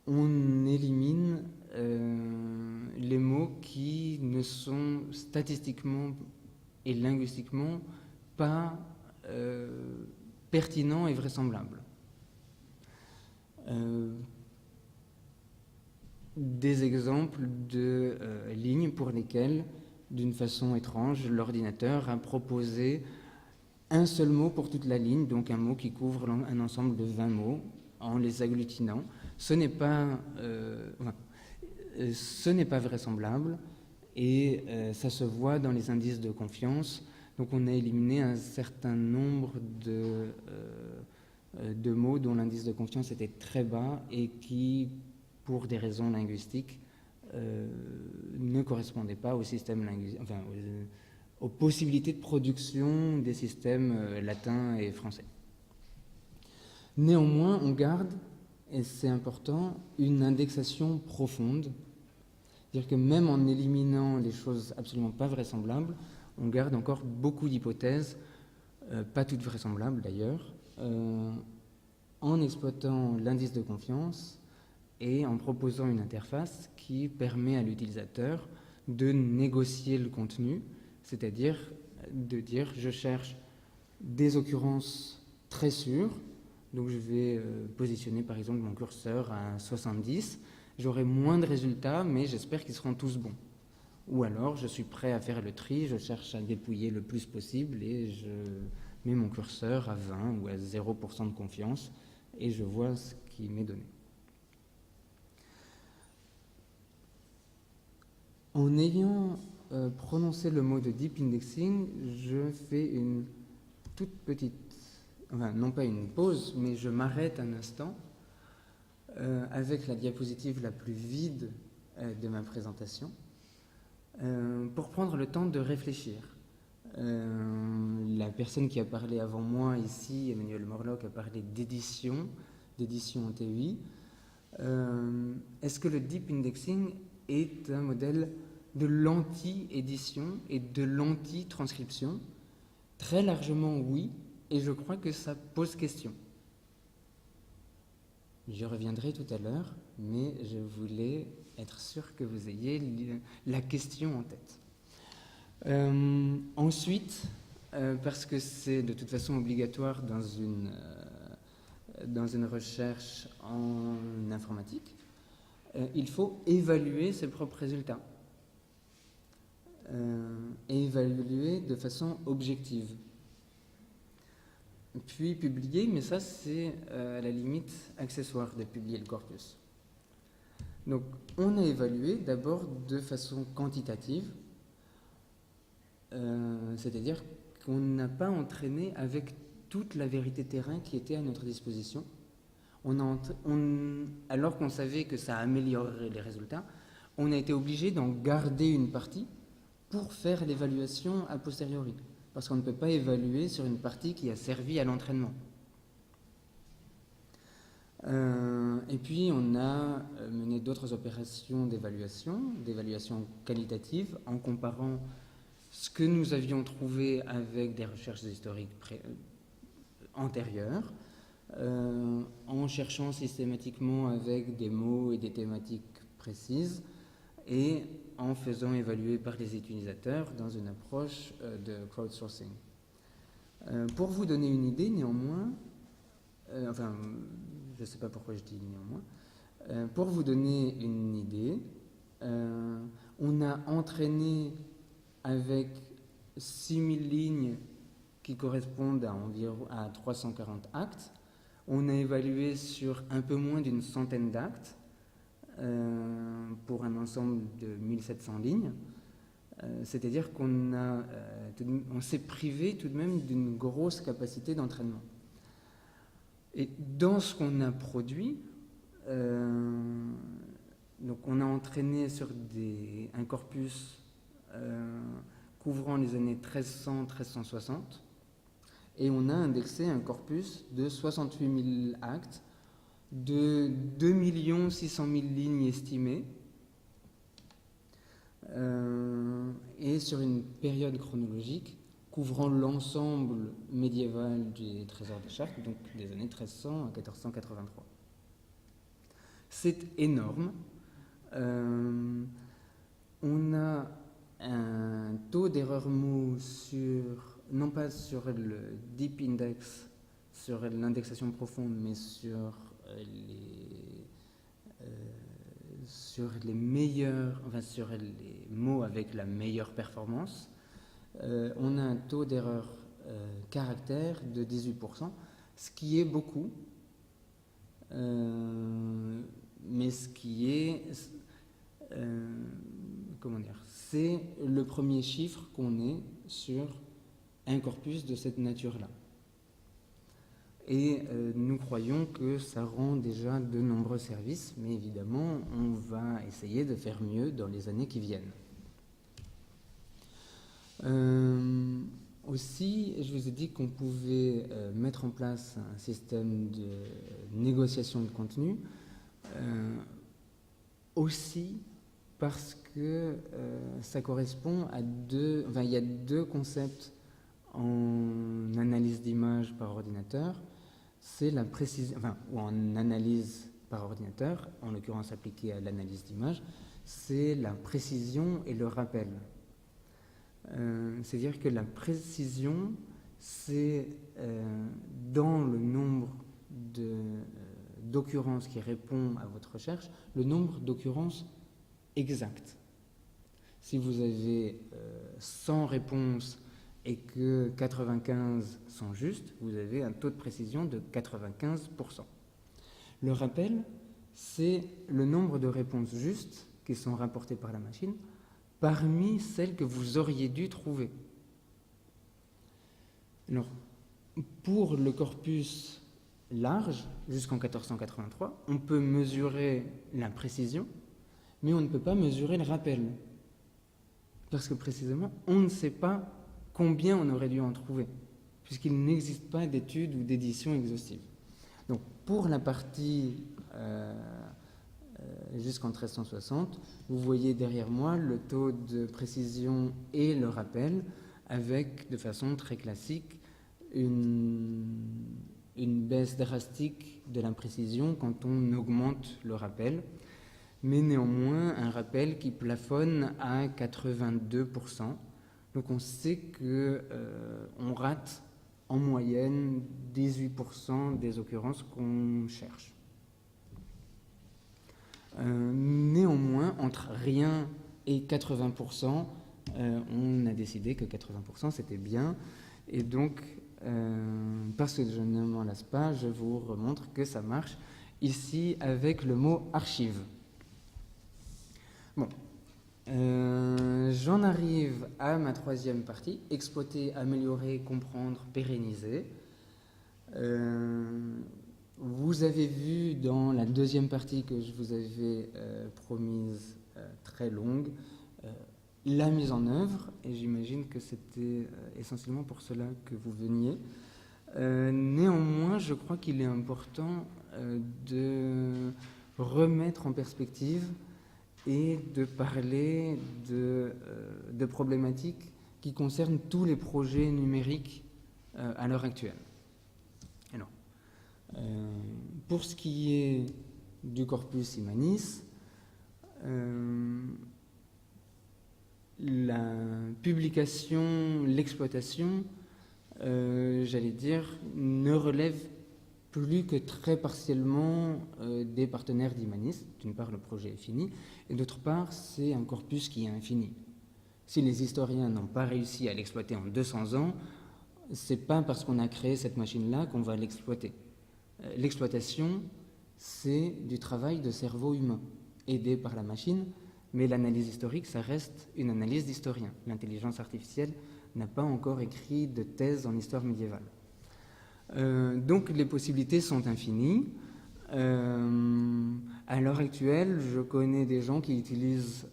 On élimine les mots qui ne sont statistiquement et linguistiquement pas pertinents et vraisemblables. Des exemples de lignes pour lesquelles, d'une façon étrange, l'ordinateur a proposé un seul mot pour toute la ligne, donc un mot qui couvre un ensemble de 20 mots, en les agglutinant. Ce n'est pas vraisemblable et ça se voit dans les indices de confiance. Donc on a éliminé un certain nombre de mots dont l'indice de confiance était très bas et qui, pour des raisons linguistiques, ne correspondaient pas au système aux possibilités de production des systèmes latins et français. Néanmoins, on garde, et c'est important, une indexation profonde. C'est-à-dire que même en éliminant les choses absolument pas vraisemblables, on garde encore beaucoup d'hypothèses, pas toutes vraisemblables d'ailleurs, en exploitant l'indice de confiance et en proposant une interface qui permet à l'utilisateur de négocier le contenu, c'est-à-dire de dire je cherche des occurrences très sûres, donc je vais positionner par exemple mon curseur à 70, j'aurai moins de résultats mais j'espère qu'ils seront tous bons. Ou alors je suis prêt à faire le tri, je cherche à dépouiller le plus possible et je mets mon curseur à 20 ou à 0% de confiance et je vois ce qui m'est donné. En ayant prononcé le mot de deep indexing, je fais une toute petite, enfin non pas une pause, mais je m'arrête un instant avec la diapositive la plus vide de ma présentation pour prendre le temps de réfléchir. La personne qui a parlé avant moi ici, Emmanuel Morlock, a parlé d'édition en TEI. Est-ce que le deep indexing est un modèle de l'anti-édition et de l'anti-transcription? Très largement oui, et je crois que ça pose question. Je reviendrai tout à l'heure, mais je voulais être sûr que vous ayez la question en tête. Ensuite, parce que c'est de toute façon obligatoire dans une recherche en informatique, il faut évaluer ses propres résultats. Et évaluer de façon objective. Puis publier, mais ça c'est à la limite accessoire de publier le corpus. Donc on a évalué d'abord de façon quantitative, c'est-à-dire qu'on n'a pas entraîné avec toute la vérité terrain qui était à notre disposition. Alors qu'on savait que ça améliorerait les résultats, on a été obligé d'en garder une partie pour faire l'évaluation a posteriori, parce qu'on ne peut pas évaluer sur une partie qui a servi à l'entraînement. Et puis on a mené d'autres opérations d'évaluation qualitative, en comparant ce que nous avions trouvé avec des recherches historiques antérieures, en cherchant systématiquement avec des mots et des thématiques précises, et en faisant évaluer par les utilisateurs dans une approche de crowdsourcing. Pour vous donner une idée, néanmoins, je ne sais pas pourquoi je dis néanmoins, Pour vous donner une idée, on a entraîné avec 6000 lignes qui correspondent à environ à 340 actes. On a évalué sur un peu moins d'une centaine d'actes pour un ensemble de 1700 lignes. C'est-à-dire qu'on s'est privé tout de même d'une grosse capacité d'entraînement. Et dans ce qu'on a produit, donc on a entraîné sur un corpus couvrant les années 1300-1360, et on a indexé un corpus de 68 000 actes, de 2 600 000 lignes estimées, et sur une période chronologique couvrant l'ensemble médiéval des trésors des chartes, donc des années 1300 à 1483. C'est énorme. On a un taux d'erreur mot non pas sur le deep index, sur l'indexation profonde, mais sur les meilleurs, sur les mots avec la meilleure performance. On a un taux d'erreur caractère de 18%, ce qui est beaucoup, mais ce qui est, c'est le premier chiffre qu'on ait sur un corpus de cette nature-là. Et nous croyons que ça rend déjà de nombreux services, mais évidemment, on va essayer de faire mieux dans les années qui viennent. Aussi, je vous ai dit qu'on pouvait mettre en place un système de négociation de contenu, aussi parce que ça correspond à il y a deux concepts en analyse d'image par ordinateur. C'est la précision, ou en analyse par ordinateur, en l'occurrence appliquée à l'analyse d'image, c'est la précision et le rappel. C'est-à-dire que la précision, c'est dans le nombre d'occurrences qui répond à votre recherche, le nombre d'occurrences exactes. Si vous avez 100 réponses et que 95 sont justes, vous avez un taux de précision de 95%. Le rappel, c'est le nombre de réponses justes qui sont rapportées par la machine parmi celles que vous auriez dû trouver. Alors, pour le corpus large, jusqu'en 1483, on peut mesurer la précision, mais on ne peut pas mesurer le rappel. Parce que précisément, on ne sait pas combien on aurait dû en trouver, puisqu'il n'existe pas d'études ou d'édition exhaustive. Donc, pour la partie jusqu'en 1360, vous voyez derrière moi le taux de précision et le rappel, avec, de façon très classique, une baisse drastique de la précision quand on augmente le rappel, mais néanmoins un rappel qui plafonne à 82%. Donc on sait qu'on rate en moyenne 18% des occurrences qu'on cherche. Néanmoins, entre rien et 80%, on a décidé que 80% c'était bien. Et donc, parce que je ne m'en lasse pas, je vous remontre que ça marche ici avec le mot archive. Bon, j'en arrive à ma troisième partie, exploiter, améliorer, comprendre, pérenniser. Vous avez vu dans la deuxième partie que je vous avais promise très longue, la mise en œuvre, et j'imagine que c'était essentiellement pour cela que vous veniez. Néanmoins, je crois qu'il est important de remettre en perspective et de parler de problématiques qui concernent tous les projets numériques à l'heure actuelle. Alors, pour ce qui est du corpus Imanis, la publication, l'exploitation, j'allais dire, ne relève plus que très partiellement des partenaires d'Imanis. D'une part, le projet est fini, et d'autre part, c'est un corpus qui est infini. Si les historiens n'ont pas réussi à l'exploiter en 200 ans, c'est pas parce qu'on a créé cette machine-là qu'on va l'exploiter. L'exploitation, c'est du travail de cerveau humain, aidé par la machine, mais l'analyse historique, ça reste une analyse d'historien. L'intelligence artificielle n'a pas encore écrit de thèse en histoire médiévale. Donc les possibilités sont infinies. À l'heure actuelle, je connais des gens qui utilisent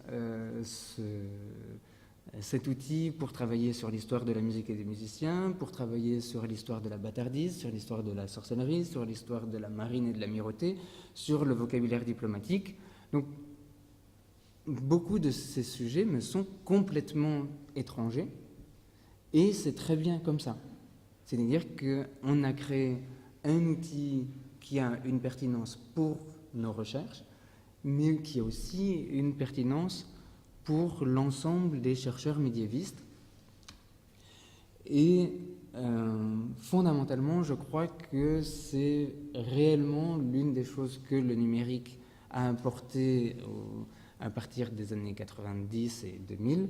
cet outil pour travailler sur l'histoire de la musique et des musiciens, pour travailler sur l'histoire de la bâtardise, sur l'histoire de la sorcellerie, sur l'histoire de la marine et de l'amirauté, sur le vocabulaire diplomatique. Donc, beaucoup de ces sujets me sont complètement étrangers, et c'est très bien comme ça. C'est-à-dire qu'on a créé un outil qui a une pertinence pour nos recherches, mais qui a aussi une pertinence pour l'ensemble des chercheurs médiévistes. Et fondamentalement, je crois que c'est réellement l'une des choses que le numérique a apporté à partir des années 90 et 2000.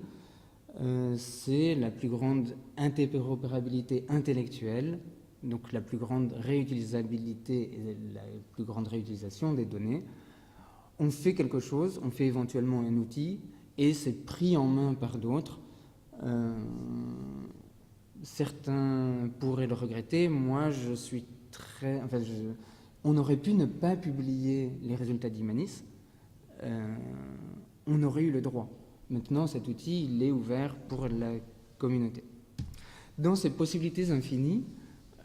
C'est la plus grande interopérabilité intellectuelle, donc la plus grande réutilisabilité et la plus grande réutilisation des données. On fait quelque chose, on fait éventuellement un outil, et c'est pris en main par d'autres. Certains pourraient le regretter. Moi, je suis très... Enfin, on aurait pu ne pas publier les résultats d'Imanis. On aurait eu le droit. Maintenant, cet outil, il est ouvert pour la communauté. Dans ces possibilités infinies,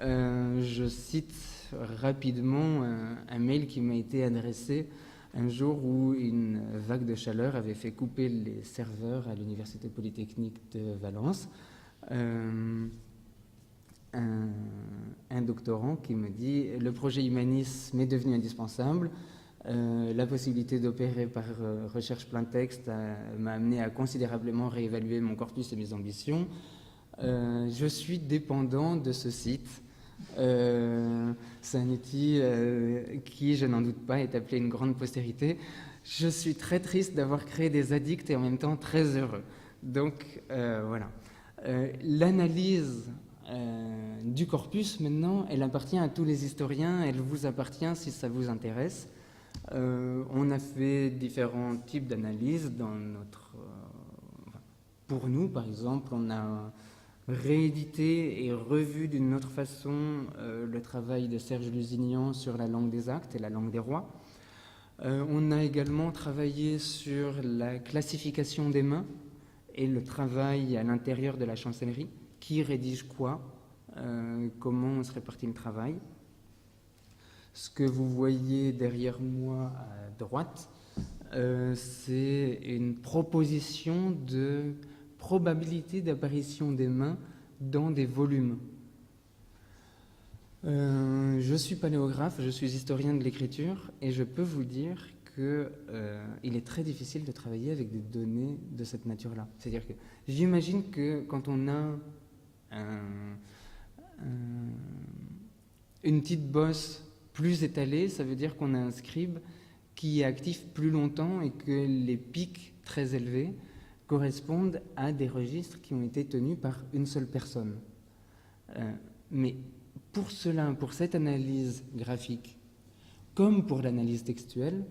je cite rapidement un mail qui m'a été adressé un jour où une vague de chaleur avait fait couper les serveurs à l'Université Polytechnique de Valence. Un doctorant qui me dit « Le projet Imanis m'est devenu indispensable. La possibilité d'opérer par recherche plein texte m'a amené à considérablement réévaluer mon corpus et mes ambitions. Je suis dépendant de ce site. C'est un outil qui, je n'en doute pas, est appelé une grande postérité. Je suis très triste d'avoir créé des addicts et en même temps très heureux. » Donc voilà. L'analyse du corpus, maintenant, elle appartient à tous les historiens, elle vous appartient si ça vous intéresse. On a fait différents types d'analyses dans notre... pour nous, par exemple, on a réédité et revu d'une autre façon le travail de Serge Lusignan sur la langue des actes et la langue des rois. On a également travaillé sur la classification des mains et le travail à l'intérieur de la chancellerie. Qui rédige quoi, comment on se répartit le travail. Ce que vous voyez derrière moi à droite, c'est une proposition de probabilité d'apparition des mains dans des volumes. Je suis paléographe, je suis historien de l'écriture, et je peux vous dire qu'il est très difficile de travailler avec des données de cette nature-là. C'est-à-dire que j'imagine que quand on a une petite bosse plus étalée, ça veut dire qu'on a un scribe qui est actif plus longtemps et que les pics très élevés correspondent à des registres qui ont été tenus par une seule personne. Mais pour cela, pour cette analyse graphique, comme pour l'analyse textuelle,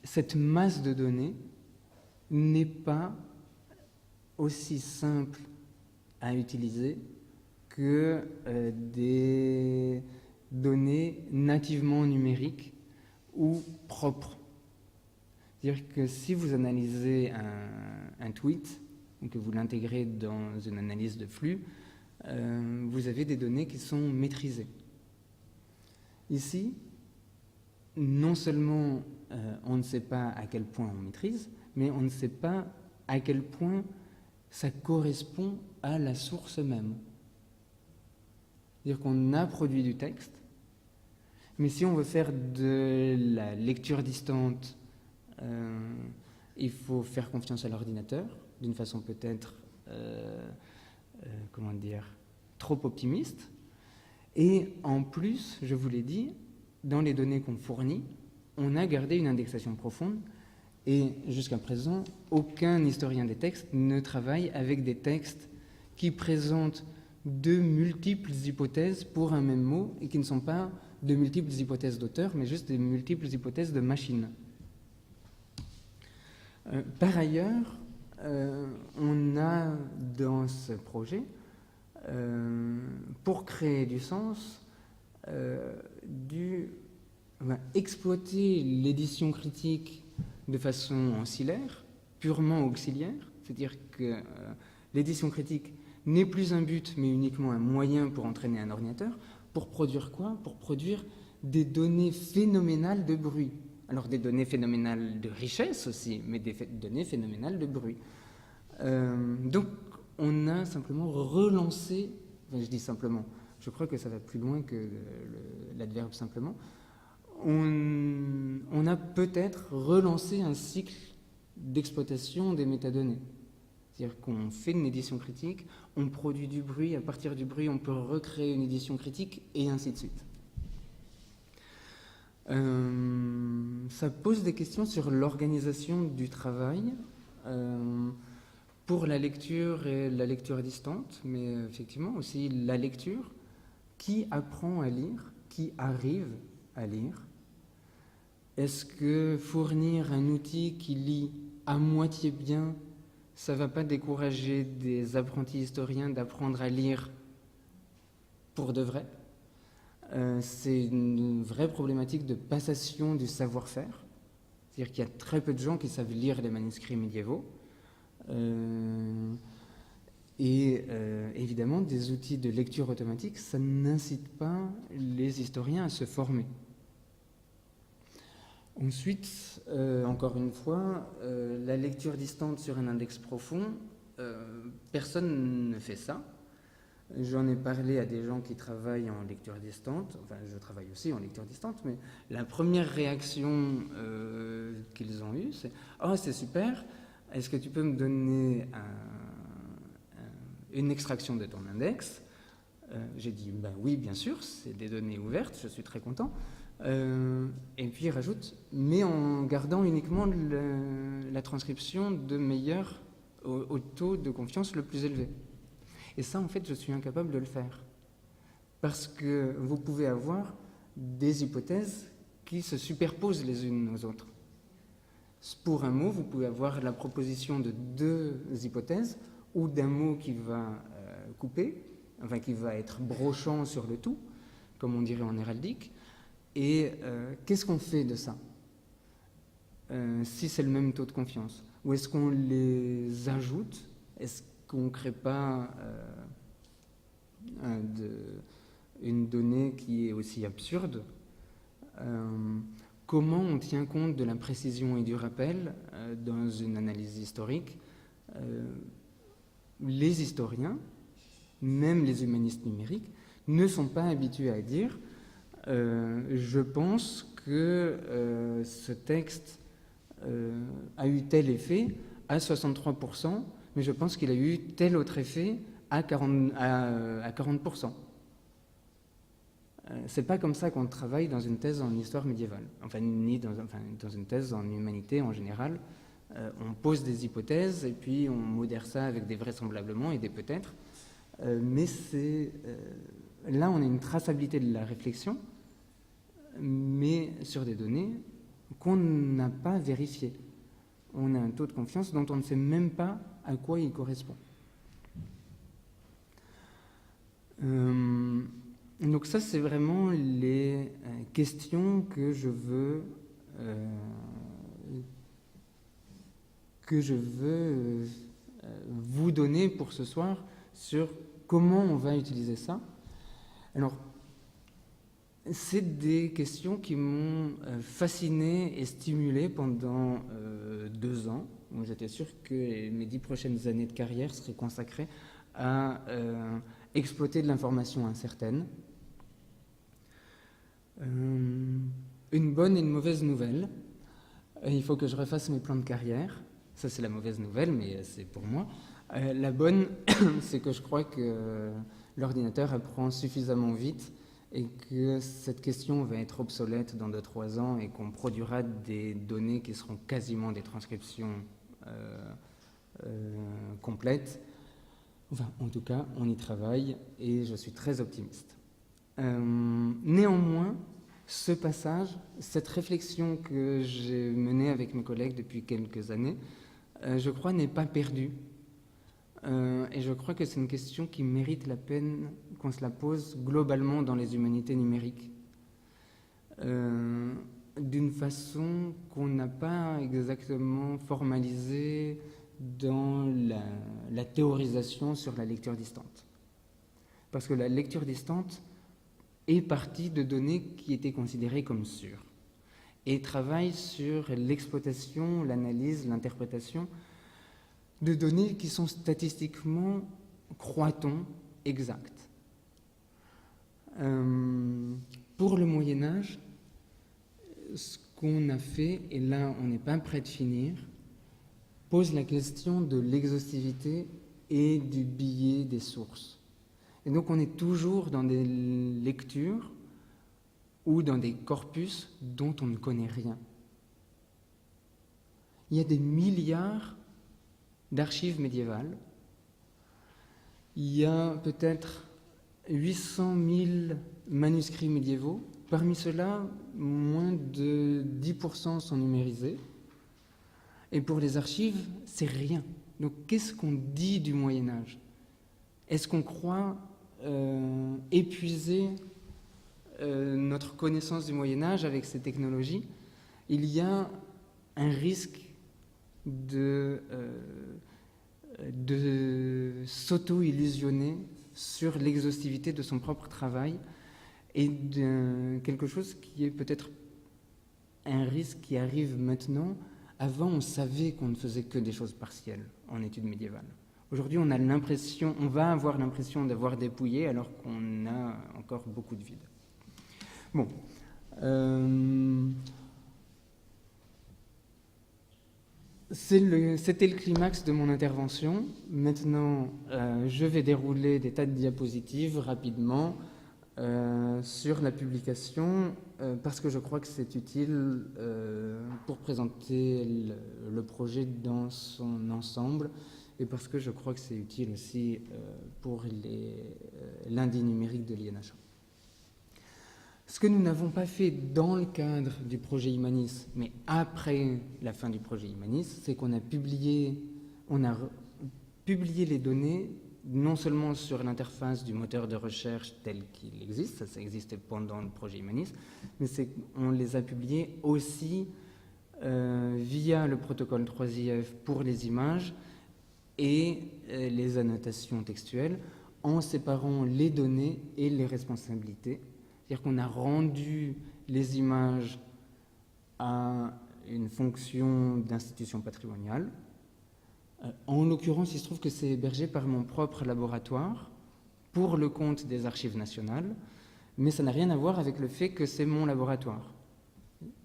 cette masse de données n'est pas aussi simple à utiliser que des données nativement numériques ou propres. C'est-à-dire que si vous analysez un tweet, ou que vous l'intégrez dans une analyse de flux, vous avez des données qui sont maîtrisées. Ici, non seulement on ne sait pas à quel point on maîtrise, mais on ne sait pas à quel point ça correspond à la source même. C'est-à-dire qu'on a produit du texte, mais si on veut faire de la lecture distante, il faut faire confiance à l'ordinateur, d'une façon peut-être, trop optimiste. Et en plus, je vous l'ai dit, dans les données qu'on fournit, on a gardé une indexation profonde. Et jusqu'à présent, aucun historien des textes ne travaille avec des textes qui présentent de multiples hypothèses pour un même mot et qui ne sont pas de multiples hypothèses d'auteur, mais juste des multiples hypothèses de machine. Par ailleurs, on a dans ce projet, pour créer du sens, dû exploiter l'édition critique de façon ancillaire, purement auxiliaire, c'est-à-dire que l'édition critique n'est plus un but, mais uniquement un moyen pour entraîner un ordinateur. Pour produire quoi? Pour produire des données phénoménales de bruit. Alors des données phénoménales de richesse aussi, mais des données phénoménales de bruit. Donc on a simplement relancé, enfin je dis simplement, je crois que ça va plus loin que l'adverbe simplement, on a peut-être relancé un cycle d'exploitation des métadonnées. C'est-à-dire qu'on fait une édition critique, on produit du bruit, à partir du bruit on peut recréer une édition critique, et ainsi de suite. Ça pose des questions sur l'organisation du travail pour la lecture et la lecture distante, mais effectivement aussi la lecture. Qui apprend à lire? Qui arrive à lire? Est-ce que fournir un outil qui lit à moitié bien, ça ne va pas décourager des apprentis historiens d'apprendre à lire pour de vrai? C'est une vraie problématique de passation du savoir-faire. C'est-à-dire qu'il y a très peu de gens qui savent lire les manuscrits médiévaux. Évidemment, des outils de lecture automatique, ça n'incite pas les historiens à se former. Ensuite, encore une fois, la lecture distante sur un index profond, personne ne fait ça. J'en ai parlé à des gens qui travaillent en lecture distante, enfin je travaille aussi en lecture distante, mais la première réaction qu'ils ont eue, c'est « Oh, c'est super, est-ce que tu peux me donner une extraction de ton index ?» J'ai dit « Ben oui, bien sûr, c'est des données ouvertes, je suis très content. » Et puis il rajoute « Mais en gardant uniquement la transcription de meilleur au taux de confiance le plus élevé. » Et ça, en fait, je suis incapable de le faire. Parce que vous pouvez avoir des hypothèses qui se superposent les unes aux autres. Pour un mot, vous pouvez avoir la proposition de deux hypothèses, ou d'un mot qui va couper, enfin qui va être brochant sur le tout, comme on dirait en héraldique. Et qu'est-ce qu'on fait de ça si c'est le même taux de confiance? Ou est-ce qu'on les ajoute? Est-ce qu'on ne crée pas une donnée qui est aussi absurde? Comment on tient compte de la précision et du rappel dans une analyse historique? Les historiens, même les humanistes numériques, ne sont pas habitués à dire je pense que ce texte a eu tel effet à 63%, mais je pense qu'il a eu tel autre effet à 40%. C'est pas comme ça qu'on travaille dans une thèse en histoire médiévale, ni dans une thèse en humanité en général. On pose des hypothèses et puis on modère ça avec des vraisemblablement et des peut-être. Mais là, on a une traçabilité de la réflexion, mais sur des données qu'on n'a pas vérifiées. On a un taux de confiance dont on ne sait même pas à quoi il correspond. Donc ça, c'est vraiment les questions que je veux vous donner pour ce soir sur comment on va utiliser ça. Alors, c'est des questions qui m'ont fasciné et stimulé pendant 2 ans. J'étais sûr que mes 10 prochaines années de carrière seraient consacrées à exploiter de l'information incertaine. Une bonne et une mauvaise nouvelle. Il faut que je refasse mes plans de carrière. Ça, c'est la mauvaise nouvelle, mais c'est pour moi. La bonne, c'est que je crois que l'ordinateur apprend suffisamment vite et que cette question va être obsolète dans 2-3 ans et qu'on produira des données qui seront quasiment des transcriptions complètes. Enfin, en tout cas, on y travaille et je suis très optimiste. Néanmoins, ce passage, cette réflexion que j'ai menée avec mes collègues depuis quelques années, je crois n'est pas perdue. Et je crois que c'est une question qui mérite la peine qu'on se la pose globalement dans les humanités numériques. D'une façon qu'on n'a pas exactement formalisée dans la théorisation sur la lecture distante. Parce que la lecture distante est partie de données qui étaient considérées comme sûres et travaille sur l'exploitation, l'analyse, l'interprétation de données qui sont statistiquement, croit-on, exactes. Pour le Moyen-Âge, ce qu'on a fait, et là on n'est pas près de finir, pose la question de l'exhaustivité et du biais des sources. Et donc on est toujours dans des lectures ou dans des corpus dont on ne connaît rien. Il y a des milliards d'archives médiévales. Il y a peut-être 800 000 manuscrits médiévaux. Parmi ceux-là, moins de 10% sont numérisés. Et pour les archives, c'est rien. Donc qu'est-ce qu'on dit du Moyen-Âge ? Est-ce qu'on croit épuiser notre connaissance du Moyen-Âge avec ces technologies ? Il y a un risque de s'auto-illusionner sur l'exhaustivité de son propre travail et de quelque chose qui est peut-être un risque qui arrive maintenant. Avant, on savait qu'on ne faisait que des choses partielles en études médiévales. Aujourd'hui, on va avoir l'impression d'avoir dépouillé alors qu'on a encore beaucoup de vide. Bon. C'était le climax de mon intervention. Maintenant, je vais dérouler des tas de diapositives rapidement sur la publication parce que je crois que c'est utile pour présenter le projet dans son ensemble et parce que je crois que c'est utile aussi pour l'indice numérique de l'INHA. Ce que nous n'avons pas fait dans le cadre du projet Imanis, mais après la fin du projet Imanis, c'est qu'on a publié les données non seulement sur l'interface du moteur de recherche tel qu'il existe, ça existait pendant le projet Imanis, mais on les a publiées aussi via le protocole 3IF pour les images et les annotations textuelles, en séparant les données et les responsabilités. C'est-à-dire qu'on a rendu les images à une fonction d'institution patrimoniale. En l'occurrence, il se trouve que c'est hébergé par mon propre laboratoire pour le compte des Archives nationales, mais ça n'a rien à voir avec le fait que c'est mon laboratoire.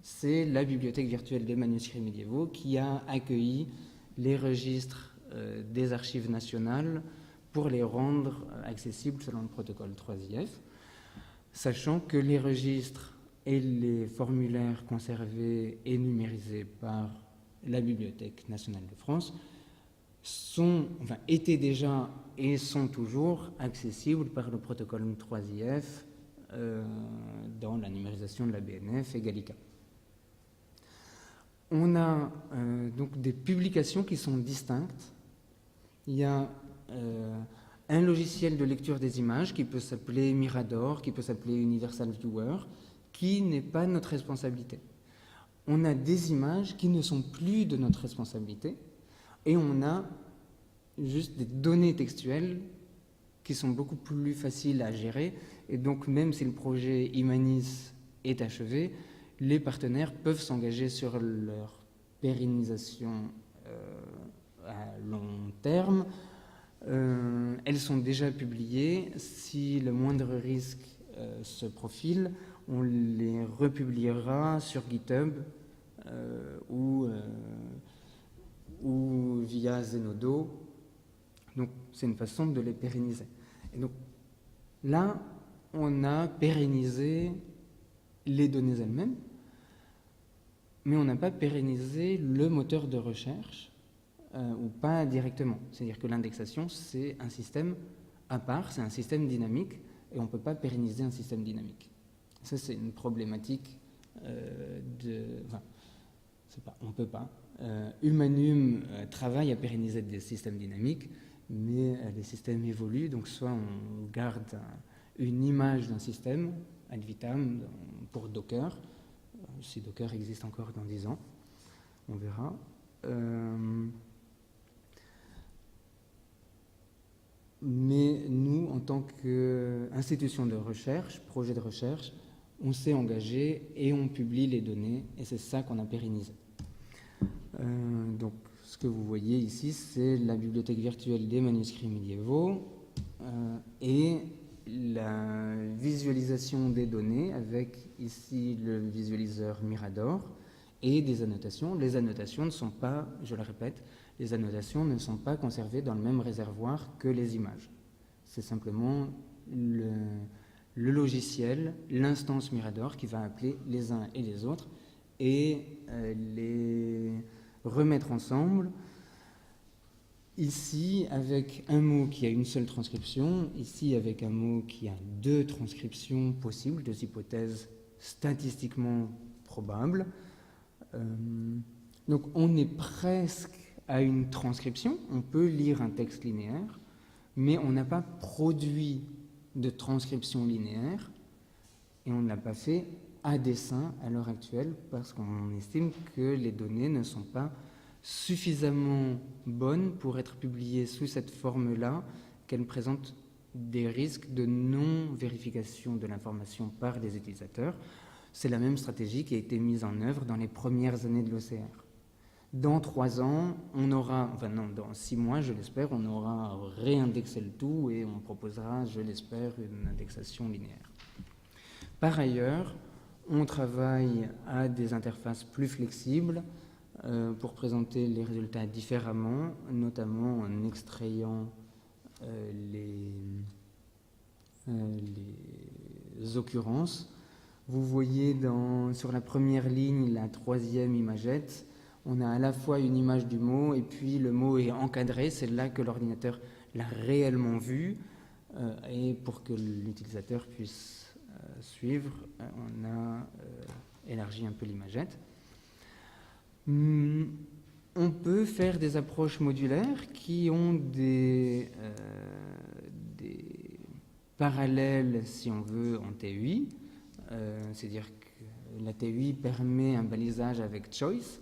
C'est la Bibliothèque virtuelle des manuscrits médiévaux qui a accueilli les registres des Archives nationales pour les rendre accessibles selon le protocole 3IF. Sachant que les registres et les formulaires conservés et numérisés par la Bibliothèque nationale de France étaient déjà et sont toujours accessibles par le protocole 3IF dans la numérisation de la BNF et Gallica. On a donc des publications qui sont distinctes. Il y a un logiciel de lecture des images qui peut s'appeler Mirador, qui peut s'appeler Universal Viewer, qui n'est pas notre responsabilité. On a des images qui ne sont plus de notre responsabilité et on a juste des données textuelles qui sont beaucoup plus faciles à gérer et donc même si le projet Imanis est achevé, les partenaires peuvent s'engager sur leur pérennisation à long terme. Elles sont déjà publiées. Si le moindre risque se profile, on les republiera sur GitHub ou via Zenodo. Donc c'est une façon de les pérenniser. Et donc là, on a pérennisé les données elles-mêmes, mais on n'a pas pérennisé le moteur de recherche, ou pas directement. C'est-à-dire que l'indexation, c'est un système à part, c'est un système dynamique, et on ne peut pas pérenniser un système dynamique. Ça, c'est une problématique on ne peut pas. Humanum travaille à pérenniser des systèmes dynamiques, mais les systèmes évoluent, donc soit on garde une image d'un système, ad vitam, pour Docker, si Docker existe encore dans 10 ans, on verra. Mais nous, en tant qu'institution de recherche, projet de recherche, on s'est engagé et on publie les données, et c'est ça qu'on a pérennisé. Donc, ce que vous voyez ici, c'est la bibliothèque virtuelle des manuscrits médiévaux et la visualisation des données avec ici le visualiseur Mirador et des annotations. Les annotations ne sont pas, je le répète, les annotations ne sont pas conservées dans le même réservoir que les images. C'est simplement le logiciel, l'instance Mirador qui va appeler les uns et les autres et les remettre ensemble. Ici, avec un mot qui a une seule transcription, ici, avec un mot qui a 2 transcriptions possibles, 2 hypothèses statistiquement probables. Donc, on est presque à une transcription. On peut lire un texte linéaire, mais on n'a pas produit de transcription linéaire et on ne l'a pas fait à dessein à l'heure actuelle parce qu'on estime que les données ne sont pas suffisamment bonnes pour être publiées sous cette forme-là, qu'elles présentent des risques de non-vérification de l'information par les utilisateurs. C'est la même stratégie qui a été mise en œuvre dans les premières années de l'OCR. Dans 3 ans, on aura, enfin non, dans 6 mois, je l'espère, on aura réindexé le tout et on proposera, je l'espère, une indexation linéaire. Par ailleurs, on travaille à des interfaces plus flexibles pour présenter les résultats différemment, notamment en extrayant les occurrences. Vous voyez sur la première ligne, la 3e imagette, on a à la fois une image du mot et puis le mot est encadré, c'est là que l'ordinateur l'a réellement vu et pour que l'utilisateur puisse suivre, on a élargi un peu l'imagette. On peut faire des approches modulaires qui ont des parallèles, si on veut, en TUI. C'est-à-dire que la TUI permet un balisage avec choice.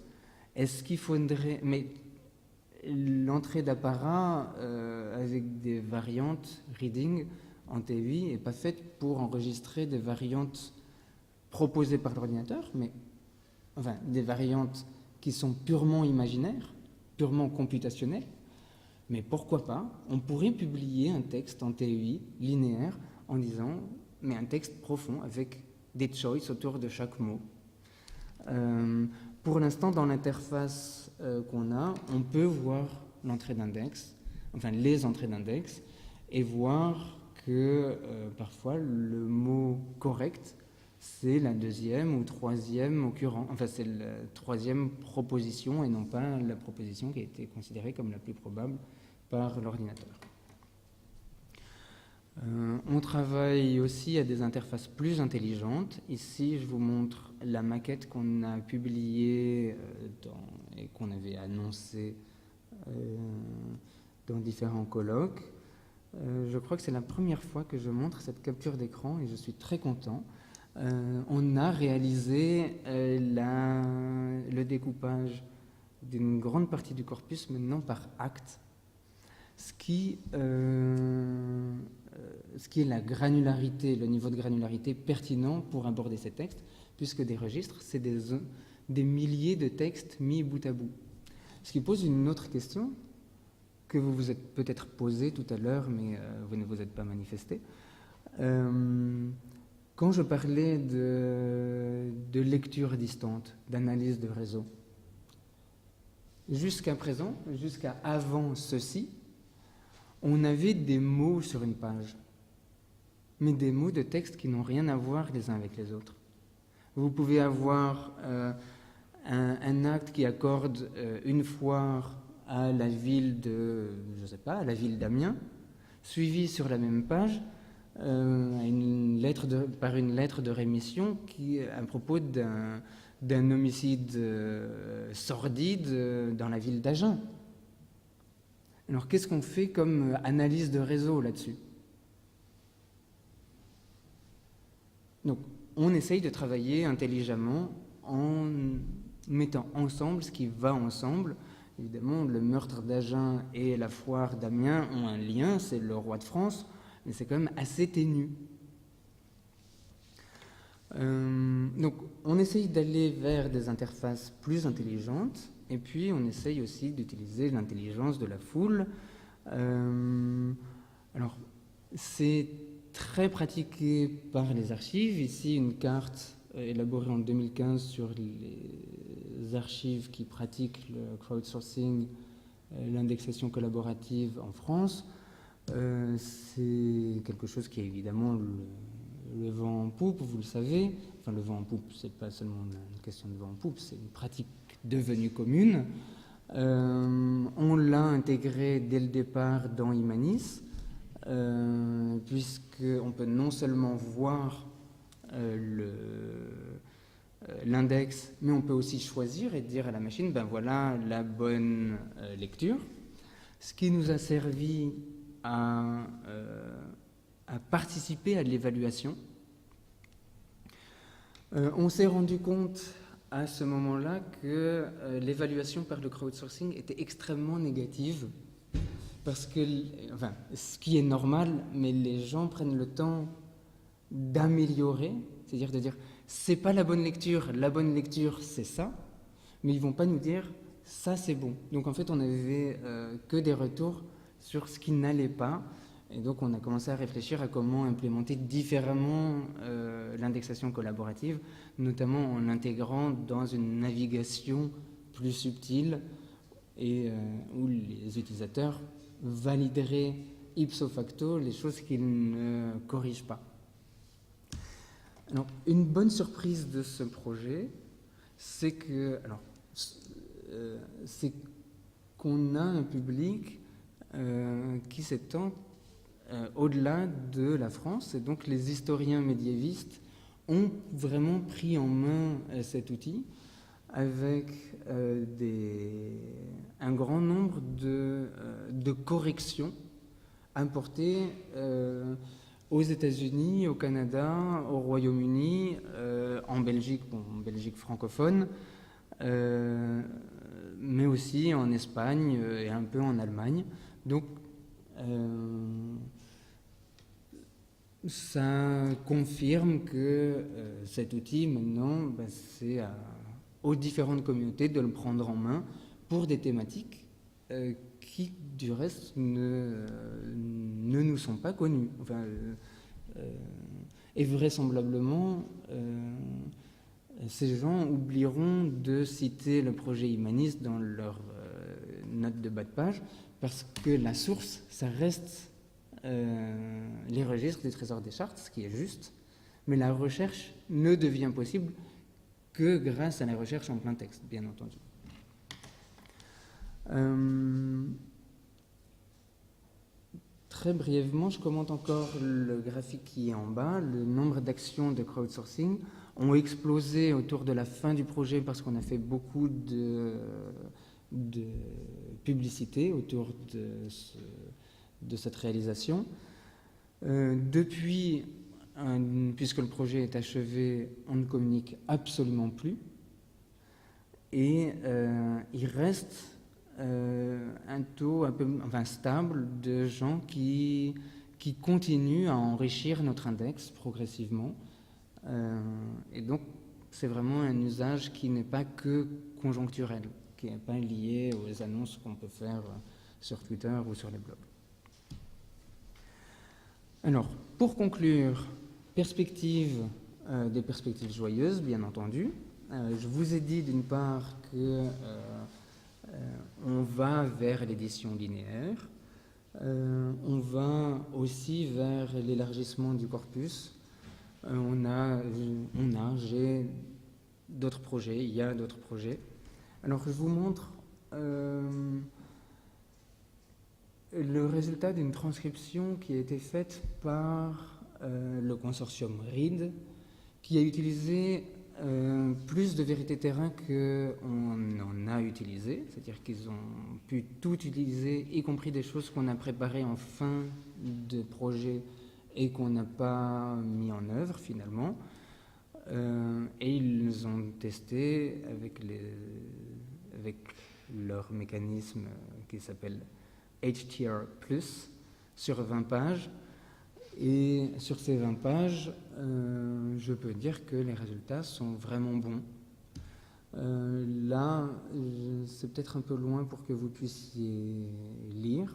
Est-ce qu'il faudrait... Mais l'entrée d'apparat avec des variantes reading en TUI n'est pas faite pour enregistrer des variantes proposées par l'ordinateur, mais enfin des variantes qui sont purement imaginaires, purement computationnelles. Mais pourquoi pas? On pourrait publier un texte en TUI linéaire en disant, mais un texte profond avec des choices autour de chaque mot. Pour l'instant, dans l'interface qu'on a, on peut voir l'entrée d'index, enfin les entrées d'index, et voir que parfois le mot correct, c'est la 2e ou 3e occurrence, enfin c'est la 3e proposition et non pas la proposition qui a été considérée comme la plus probable par l'ordinateur. On travaille aussi à des interfaces plus intelligentes. Ici, je vous montre la maquette qu'on a publiée et qu'on avait annoncée dans différents colloques. Je crois que c'est la première fois que je montre cette capture d'écran et je suis très content. On a réalisé le découpage d'une grande partie du corpus maintenant par acte, ce qui est la granularité, le niveau de granularité pertinent pour aborder ces textes, puisque des registres, c'est des milliers de textes mis bout à bout. Ce qui pose une autre question que vous vous êtes peut-être posée tout à l'heure, mais vous ne vous êtes pas manifesté. Quand je parlais de lecture distante, d'analyse de réseau, jusqu'à présent, jusqu'à avant ceci, on avait des mots sur une page. mais des mots de texte qui n'ont rien à voir les uns avec les autres. Vous pouvez avoir un acte qui accorde une foire à la ville de, je sais pas, à la ville d'Amiens, suivi sur la même page par une lettre de rémission à propos d'un homicide sordide dans la ville d'Agen. Alors qu'est-ce qu'on fait comme analyse de réseau là-dessus? Donc on essaye de travailler intelligemment en mettant ensemble ce qui va ensemble. Évidemment, le meurtre d'Agen et la foire d'Amiens ont un lien, c'est le roi de France, mais c'est quand même assez ténu. Donc on essaye d'aller vers des interfaces plus intelligentes, et puis on essaye aussi d'utiliser l'intelligence de la foule. Alors c'est très pratiqué par les archives. Ici une carte élaborée en 2015 sur les archives qui pratiquent le crowdsourcing, l'indexation collaborative en France. C'est quelque chose qui est évidemment le vent en poupe, vous le savez. Enfin, le vent en poupe, c'est pas seulement une question de vent en poupe, c'est une pratique devenue commune. On l'a intégré dès le départ dans Imanis, puisqu'on peut non seulement voir l'index, mais on peut aussi choisir et dire à la machine, ben voilà la bonne lecture. Ce qui nous a servi à participer à l'évaluation. On s'est rendu compte à ce moment-là que l'évaluation par le crowdsourcing était extrêmement négative, parce que, enfin, ce qui est normal, mais les gens prennent le temps d'améliorer, c'est-à-dire de dire c'est pas la bonne lecture c'est ça, mais ils vont pas nous dire ça c'est bon. Donc en fait on avait que des retours sur ce qui n'allait pas, et donc on a commencé à réfléchir à comment implémenter différemment l'indexation collaborative, notamment en l'intégrant dans une navigation plus subtile et où les utilisateurs valideraient ipso facto les choses qu'ils ne corrigent pas. Alors, une bonne surprise de ce projet, c'est qu'on a un public qui s'étend au-delà de la France, et donc les historiens médiévistes ont vraiment pris en main cet outil avec un grand nombre de corrections importées aux États-Unis, au Canada, au Royaume-Uni, en Belgique, en Belgique francophone, mais aussi en Espagne et un peu en Allemagne. Donc, ça confirme que cet outil, maintenant, c'est aux différentes communautés de le prendre en main pour des thématiques qui, du reste, ne nous sont pas connues. Enfin, et vraisemblablement, ces gens oublieront de citer le projet Imanis dans leur note de bas de page, parce que la source, ça reste les registres du Trésor des Chartes, ce qui est juste, mais la recherche ne devient possible que grâce à la recherche en plein texte, bien entendu. Très brièvement, je commente encore le graphique qui est en bas. Le nombre d'actions de crowdsourcing ont explosé autour de la fin du projet parce qu'on a fait beaucoup de publicité autour de cette réalisation. Depuis, puisque le projet est achevé, on ne communique absolument plus. Et il reste un taux un peu stable de gens qui continuent à enrichir notre index progressivement. Et donc, c'est vraiment un usage qui n'est pas que conjoncturel, qui n'est pas lié aux annonces qu'on peut faire sur Twitter ou sur les blogs. Alors, pour conclure, des perspectives joyeuses, bien entendu. Je vous ai dit d'une part que on va vers l'édition linéaire. On va aussi vers l'élargissement du corpus. J'ai d'autres projets, il y a d'autres projets. Alors je vous montre le résultat d'une transcription qui a été faite par le consortium READ, qui a utilisé plus de vérité terrain qu'on en a utilisé, c'est-à-dire qu'ils ont pu tout utiliser, y compris des choses qu'on a préparées en fin de projet et qu'on n'a pas mis en œuvre finalement. Et ils ont testé avec leur mécanisme qui s'appelle HTR+, sur 20 pages. Et sur ces 20 pages, je peux dire que les résultats sont vraiment bons. Là, c'est peut-être un peu loin pour que vous puissiez lire,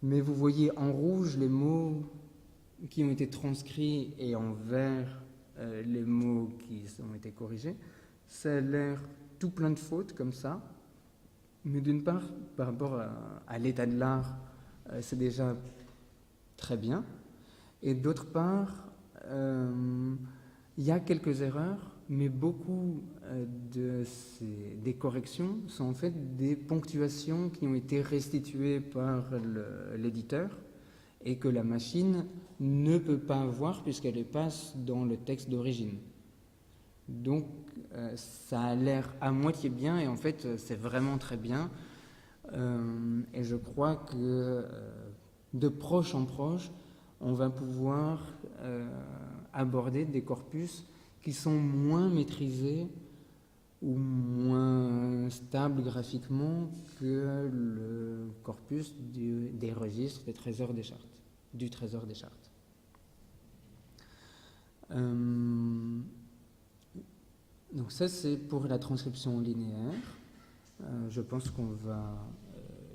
mais vous voyez en rouge les mots qui ont été transcrits et en vert les mots qui ont été corrigés. Ça a l'air tout plein de fautes comme ça, mais d'une part, par rapport à l'état de l'art, c'est déjà très bien. Et d'autre part, il y a quelques erreurs, mais beaucoup des corrections sont en fait des ponctuations qui ont été restituées par l'éditeur et que la machine ne peut pas voir puisqu'elle passe dans le texte d'origine. Donc ça a l'air à moitié bien et en fait c'est vraiment très bien. Et je crois que de proche en proche, on va pouvoir aborder des corpus qui sont moins maîtrisés ou moins stables graphiquement que le corpus des registres du Trésor des Chartes. Donc ça, c'est pour la transcription linéaire. Je pense qu'on va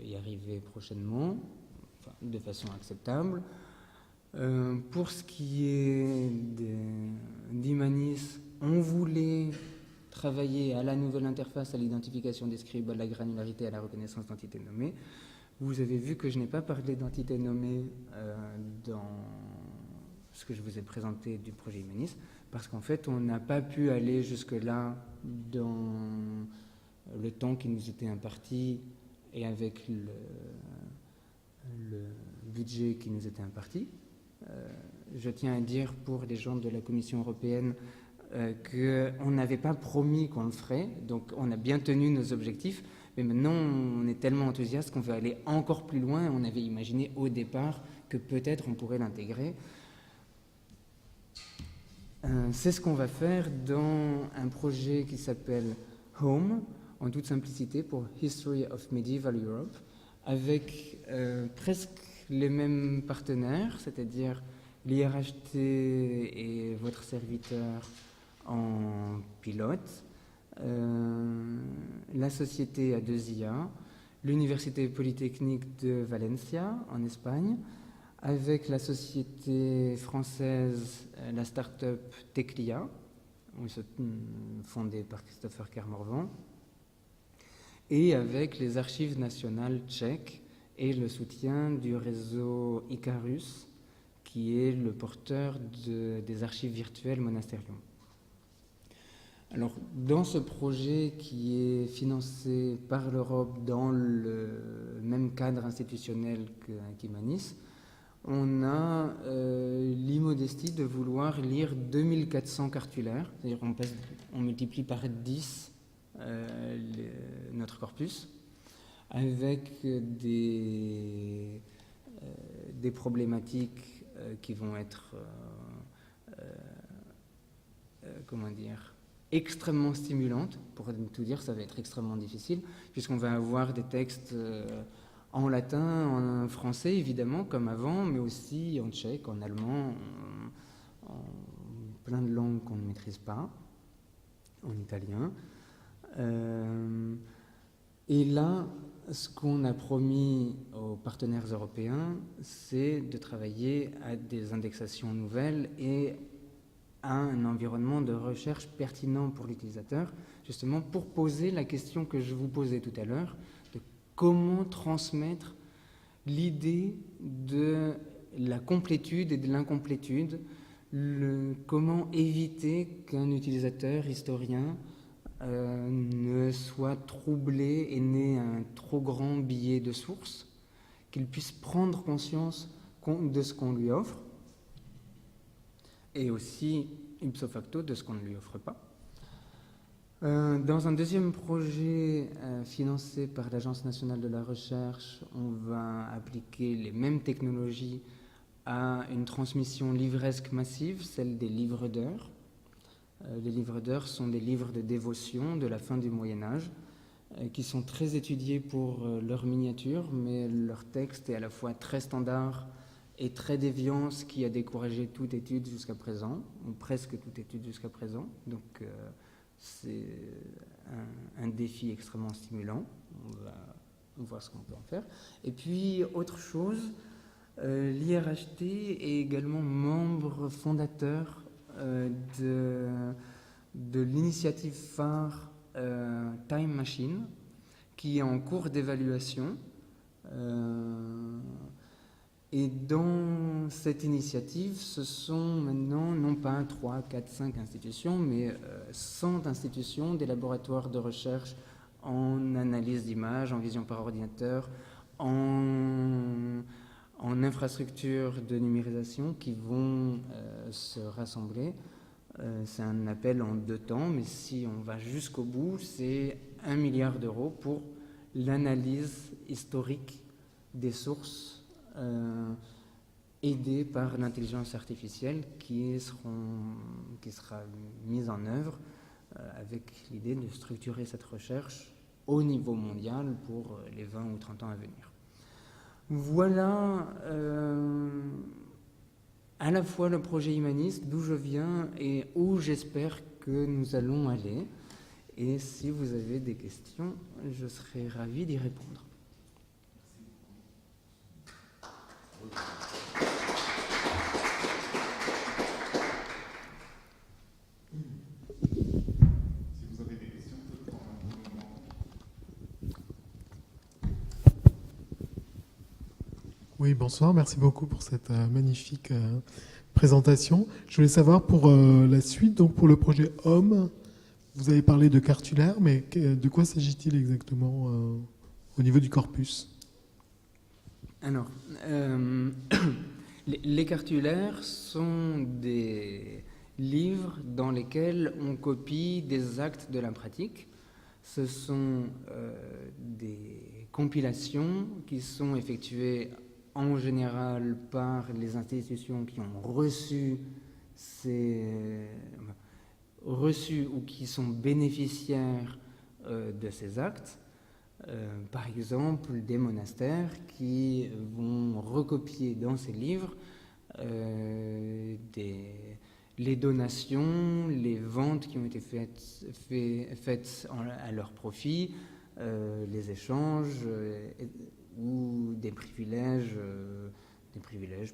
y arriver prochainement, enfin, de façon acceptable. Pour ce qui est d'Imanis, on voulait travailler à la nouvelle interface, à l'identification des scribes, à la granularité, à la reconnaissance d'entités nommées. Vous avez vu que je n'ai pas parlé d'entités nommées dans ce que je vous ai présenté du projet Imanis, parce qu'en fait, on n'a pas pu aller jusque-là dans le temps qui nous était imparti et avec le budget qui nous était imparti. Je tiens à dire pour les gens de la Commission européenne qu'on n'avait pas promis qu'on le ferait, donc on a bien tenu nos objectifs, mais maintenant on est tellement enthousiaste qu'on veut aller encore plus loin. On avait imaginé au départ que peut-être on pourrait l'intégrer. C'est ce qu'on va faire dans un projet qui s'appelle Home, en toute simplicité, pour History of Medieval Europe, avec presque les mêmes partenaires, c'est-à-dire l'IRHT et votre serviteur en pilote, la société A2IA, l'Université Polytechnique de Valencia en Espagne, avec la société française, la start-up Teclia, fondée par Christopher Kermorvan, et avec les archives nationales tchèques et le soutien du réseau Icarus, qui est le porteur des archives virtuelles Monasterium. Alors, dans ce projet qui est financé par l'Europe dans le même cadre institutionnel qu'Imanis, on a l'immodestie de vouloir lire 2400 cartulaires, c'est-à-dire on multiplie par 10 notre corpus, avec des problématiques qui vont être, extrêmement stimulantes. Pour tout dire, ça va être extrêmement difficile, puisqu'on va avoir des textes en latin, en français évidemment, comme avant, mais aussi en tchèque, en allemand, en plein de langues qu'on ne maîtrise pas, en italien. Et là, ce qu'on a promis aux partenaires européens, c'est de travailler à des indexations nouvelles et à un environnement de recherche pertinent pour l'utilisateur, justement pour poser la question que je vous posais tout à l'heure, de comment transmettre l'idée de la complétude et de l'incomplétude, comment éviter qu'un utilisateur historien ne soit troublé et n'ait un trop grand billet de source, qu'il puisse prendre conscience de ce qu'on lui offre, et aussi, ipso facto, de ce qu'on ne lui offre pas. Dans un deuxième projet financé par l'Agence nationale de la recherche, on va appliquer les mêmes technologies à une transmission livresque massive, celle des livres d'heures. Les livres d'heures sont des livres de dévotion de la fin du Moyen-Âge, qui sont très étudiés pour leur miniature, mais leur texte est à la fois très standard et très déviant, ce qui a découragé toute étude jusqu'à présent, ou presque toute étude jusqu'à présent. Donc c'est un défi extrêmement stimulant. On va voir ce qu'on peut en faire. Et puis, autre chose, l'IRHT est également membre fondateur de l'initiative phare Time Machine, qui est en cours d'évaluation. Et dans cette initiative, ce sont maintenant non pas 3, 4, 5 institutions, mais 100 institutions, des laboratoires de recherche en analyse d'images, en vision par ordinateur, en infrastructure de numérisation qui vont se rassembler. C'est un appel en 2 temps, mais si on va jusqu'au bout, c'est 1 milliard d'euros pour l'analyse historique des sources aidées par l'intelligence artificielle qui sera mise en œuvre avec l'idée de structurer cette recherche au niveau mondial pour les 20 ou 30 ans à venir. Voilà à la fois le projet humaniste, d'où je viens et où j'espère que nous allons aller. Et si vous avez des questions, je serai ravi d'y répondre. Si vous avez des questions, peut-être prendre un moment. Oui, bonsoir, merci beaucoup pour cette magnifique présentation. Je voulais savoir pour la suite, donc pour le projet Homme, vous avez parlé de cartulaire, mais de quoi s'agit-il exactement au niveau du corpus ? Alors, les cartulaires sont des livres dans lesquels on copie des actes de la pratique. Ce sont des compilations qui sont effectuées en général par les institutions qui ont reçu ou qui sont bénéficiaires de ces actes. Par exemple, des monastères qui vont recopier dans ces livres les donations, les ventes qui ont été faites à leur profit, les échanges ou des privilèges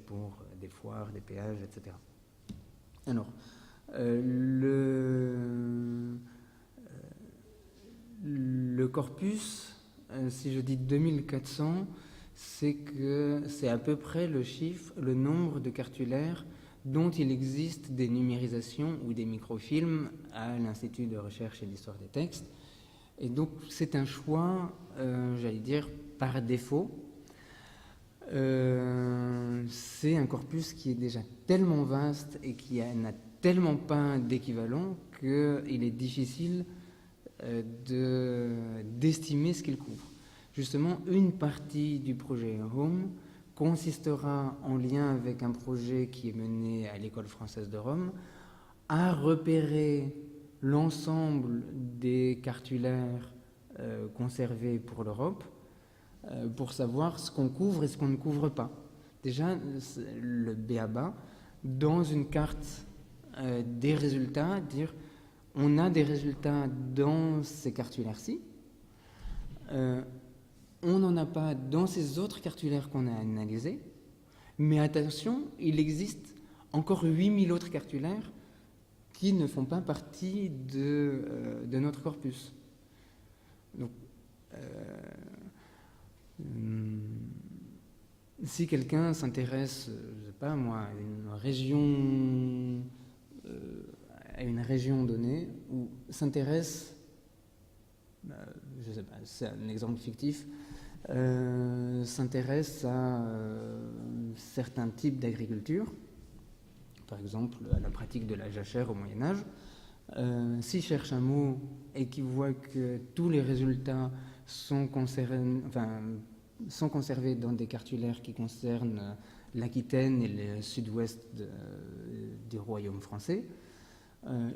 pour des foires, des péages, etc. Alors, le corpus, si je dis 2400, c'est que c'est à peu près le nombre de cartulaires dont il existe des numérisations ou des microfilms à l'Institut de recherche et d'histoire des textes. Et donc c'est un choix, j'allais dire, par défaut. C'est un corpus qui est déjà tellement vaste et qui n'a tellement pas d'équivalent qu'il est difficile d'estimer ce qu'il couvre. Justement, une partie du projet Home consistera, en lien avec un projet qui est mené à l'École française de Rome, à repérer l'ensemble des cartulaires conservés pour l'Europe pour savoir ce qu'on couvre et ce qu'on ne couvre pas. Déjà, le b.a.-ba, dans une carte des résultats, dire on a des résultats dans ces cartulaires-ci, on n'en a pas dans ces autres cartulaires qu'on a analysés, mais attention, il existe encore 8000 autres cartulaires qui ne font pas partie de notre corpus. Donc, Si quelqu'un s'intéresse, je sais pas moi, à une région donnée, ou s'intéresse, je sais pas, c'est un exemple fictif, s'intéresse à certains types d'agriculture, par exemple à la pratique de la jachère au Moyen-Âge, s'il cherche un mot et qu'il voit que tous les résultats sont conservés dans des cartulaires qui concernent l'Aquitaine et le sud-ouest du royaume français,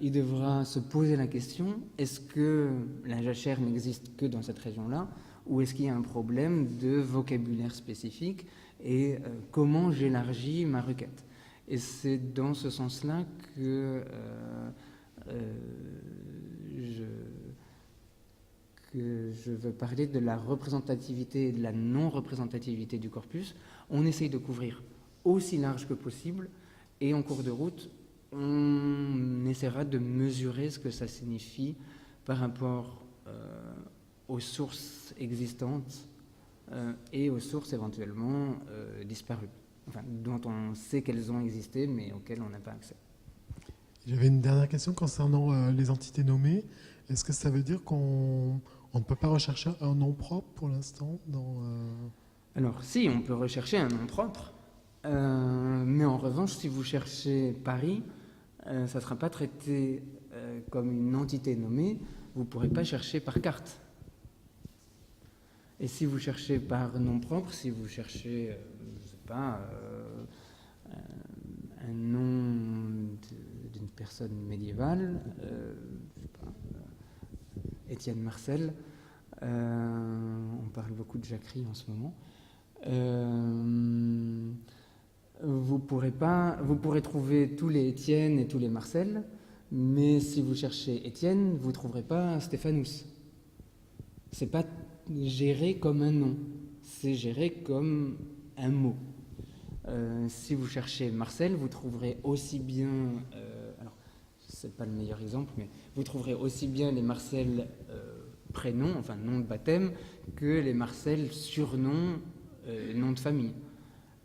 il devra se poser la question, est-ce que la jachère n'existe que dans cette région-là, ou est-ce qu'il y a un problème de vocabulaire spécifique, et comment j'élargis ma requête. Et c'est dans ce sens-là que je veux parler de la représentativité et de la non-représentativité du corpus. On essaye de couvrir aussi large que possible, et en cours de route, on essaiera de mesurer ce que ça signifie par rapport aux sources existantes et aux sources éventuellement disparues, enfin, dont on sait qu'elles ont existé mais auxquelles on n'a pas accès. J'avais une dernière question concernant les entités nommées. Est-ce que ça veut dire qu'on ne peut pas rechercher un nom propre pour l'instant Alors si, on peut rechercher un nom propre, mais en revanche, si vous cherchez Paris, ça ne sera pas traité comme une entité nommée, vous ne pourrez pas chercher par carte. Et si vous cherchez par nom propre, si vous cherchez, je ne sais pas, un nom d'une personne médiévale, je sais pas, Étienne Marcel, on parle beaucoup de Jacquerie en ce moment, vous pourrez trouver tous les Étienne et tous les Marcel, mais si vous cherchez Étienne, vous ne trouverez pas Stéphanus. C'est pas géré comme un nom, c'est géré comme un mot. Si vous cherchez Marcel, vous trouverez aussi bien, alors c'est pas le meilleur exemple, mais vous trouverez aussi bien les Marcel prénoms, enfin nom de baptême, que les Marcel surnoms, nom de famille.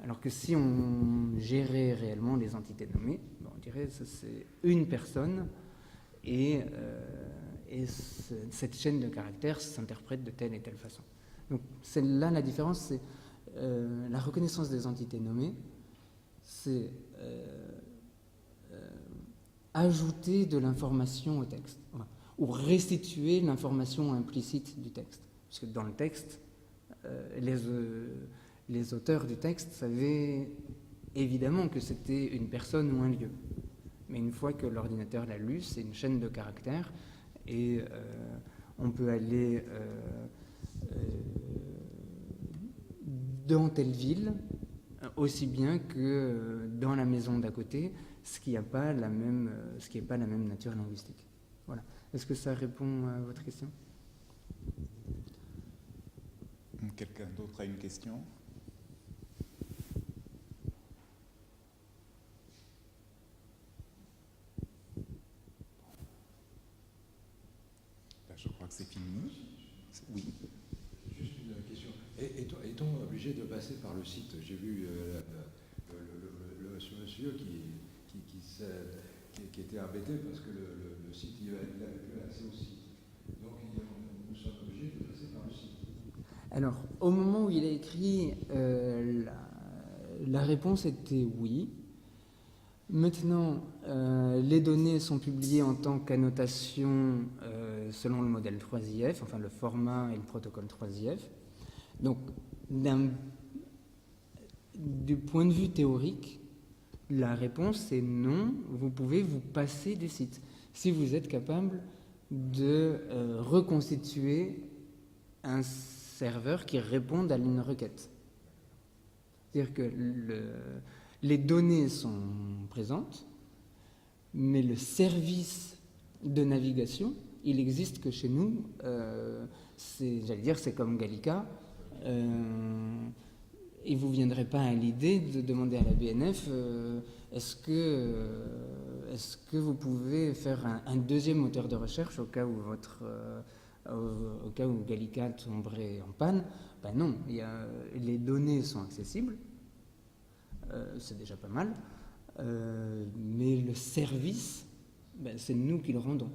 Alors que si on gérait réellement les entités nommées, on dirait que c'est une personne et cette chaîne de caractères s'interprète de telle et telle façon. Donc c'est là la différence, c'est la reconnaissance des entités nommées, c'est ajouter de l'information au texte, ou restituer l'information implicite du texte. Parce que dans le texte, les auteurs du texte savaient évidemment que c'était une personne ou un lieu. Mais une fois que l'ordinateur l'a lu, c'est une chaîne de caractères, et on peut aller dans telle ville aussi bien que dans la maison d'à côté, ce qui n'est pas la même nature linguistique. Voilà. Est-ce que ça répond à votre question ? Quelqu'un d'autre a une question ? Je crois que c'est fini. Oui. Juste une question. Est-on obligé de passer par le site ? J'ai vu ce monsieur qui était embêté parce que le site, il avait plus accès au site. Donc nous sommes obligés de passer par le site. Alors, au moment où il a écrit, la réponse était oui. Maintenant, les données sont publiées en tant qu'annotation selon le modèle 3IF, enfin le format et le protocole 3IF. Donc, du point de vue théorique, la réponse est non, vous pouvez vous passer du site. Si vous êtes capable de reconstituer un serveur qui réponde à une requête. C'est-à-dire que les données sont présentes, mais le service de navigation, il n'existe que chez nous. C'est comme Gallica. Et vous ne viendrez pas à l'idée de demander à la BNF est-ce que vous pouvez faire un deuxième moteur de recherche au cas où Gallica tomberait en panne. Ben non, les données sont accessibles, c'est déjà pas mal. Mais le service, c'est nous qui le rendons.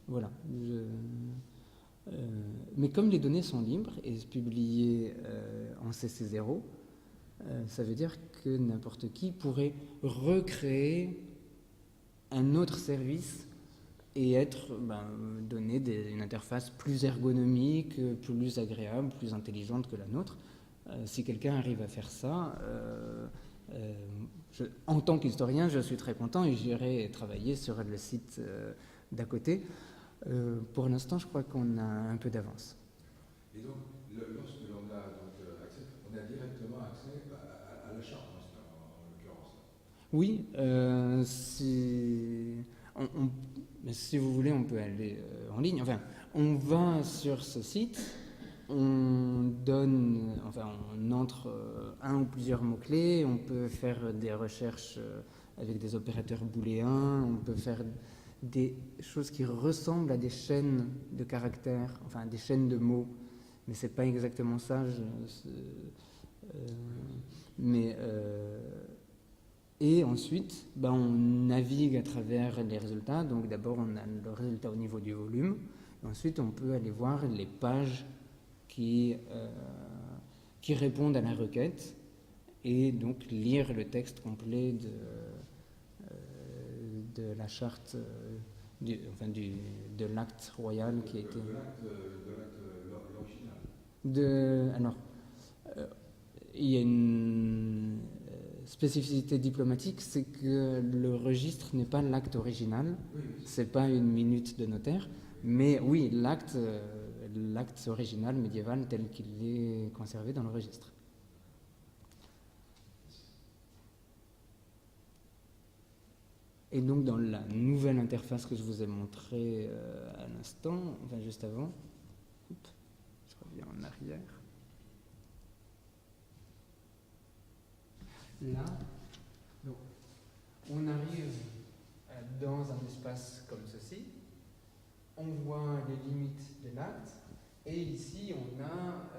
Voilà. Mais comme les données sont libres et publiées en CC0, ça veut dire que n'importe qui pourrait recréer un autre service et donner une interface plus ergonomique, plus agréable, plus intelligente que la nôtre. Si quelqu'un arrive à faire ça, en tant qu'historien, je suis très content et j'irai travailler sur le site d'à côté. Pour l'instant, je crois qu'on a un peu d'avance. Et donc, lorsque l'on a accès, on a directement accès à la charte, en l'occurrence. Oui, si vous voulez, on peut aller en ligne. Enfin, on va sur ce site, on entre un ou plusieurs mots-clés, on peut faire des recherches avec des opérateurs booléens, on peut faire des choses qui ressemblent à des chaînes de caractères, enfin des chaînes de mots, mais c'est pas exactement ça. Et ensuite, on navigue à travers les résultats. Donc d'abord, on a le résultat au niveau du volume. Et ensuite, on peut aller voir les pages qui répondent à la requête et donc lire le texte complet de la charte, de l'acte royal qui a été... De l'acte l'original. Alors, il y a une spécificité diplomatique, c'est que le registre n'est pas l'acte original, c'est pas une minute de notaire, mais oui, l'acte original médiéval tel qu'il est conservé dans le registre. Et donc dans la nouvelle interface que je vous ai montrée à l'instant, enfin juste avant, je reviens en arrière. Là, donc, on arrive dans un espace comme ceci, on voit les limites de l'acte, et ici on a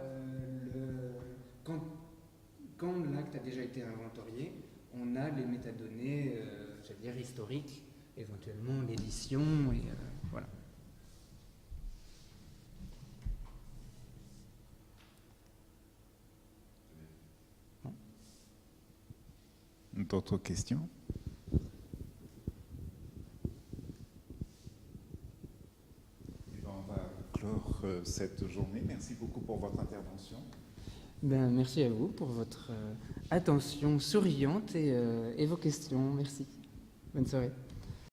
quand l'acte a déjà été inventorié, on a les métadonnées, j'allais dire historiques, éventuellement l'édition, et voilà. D'autres questions? On va clore cette journée. Merci beaucoup pour votre intervention. Merci à vous pour votre attention souriante et vos questions. Merci. Bonne soirée.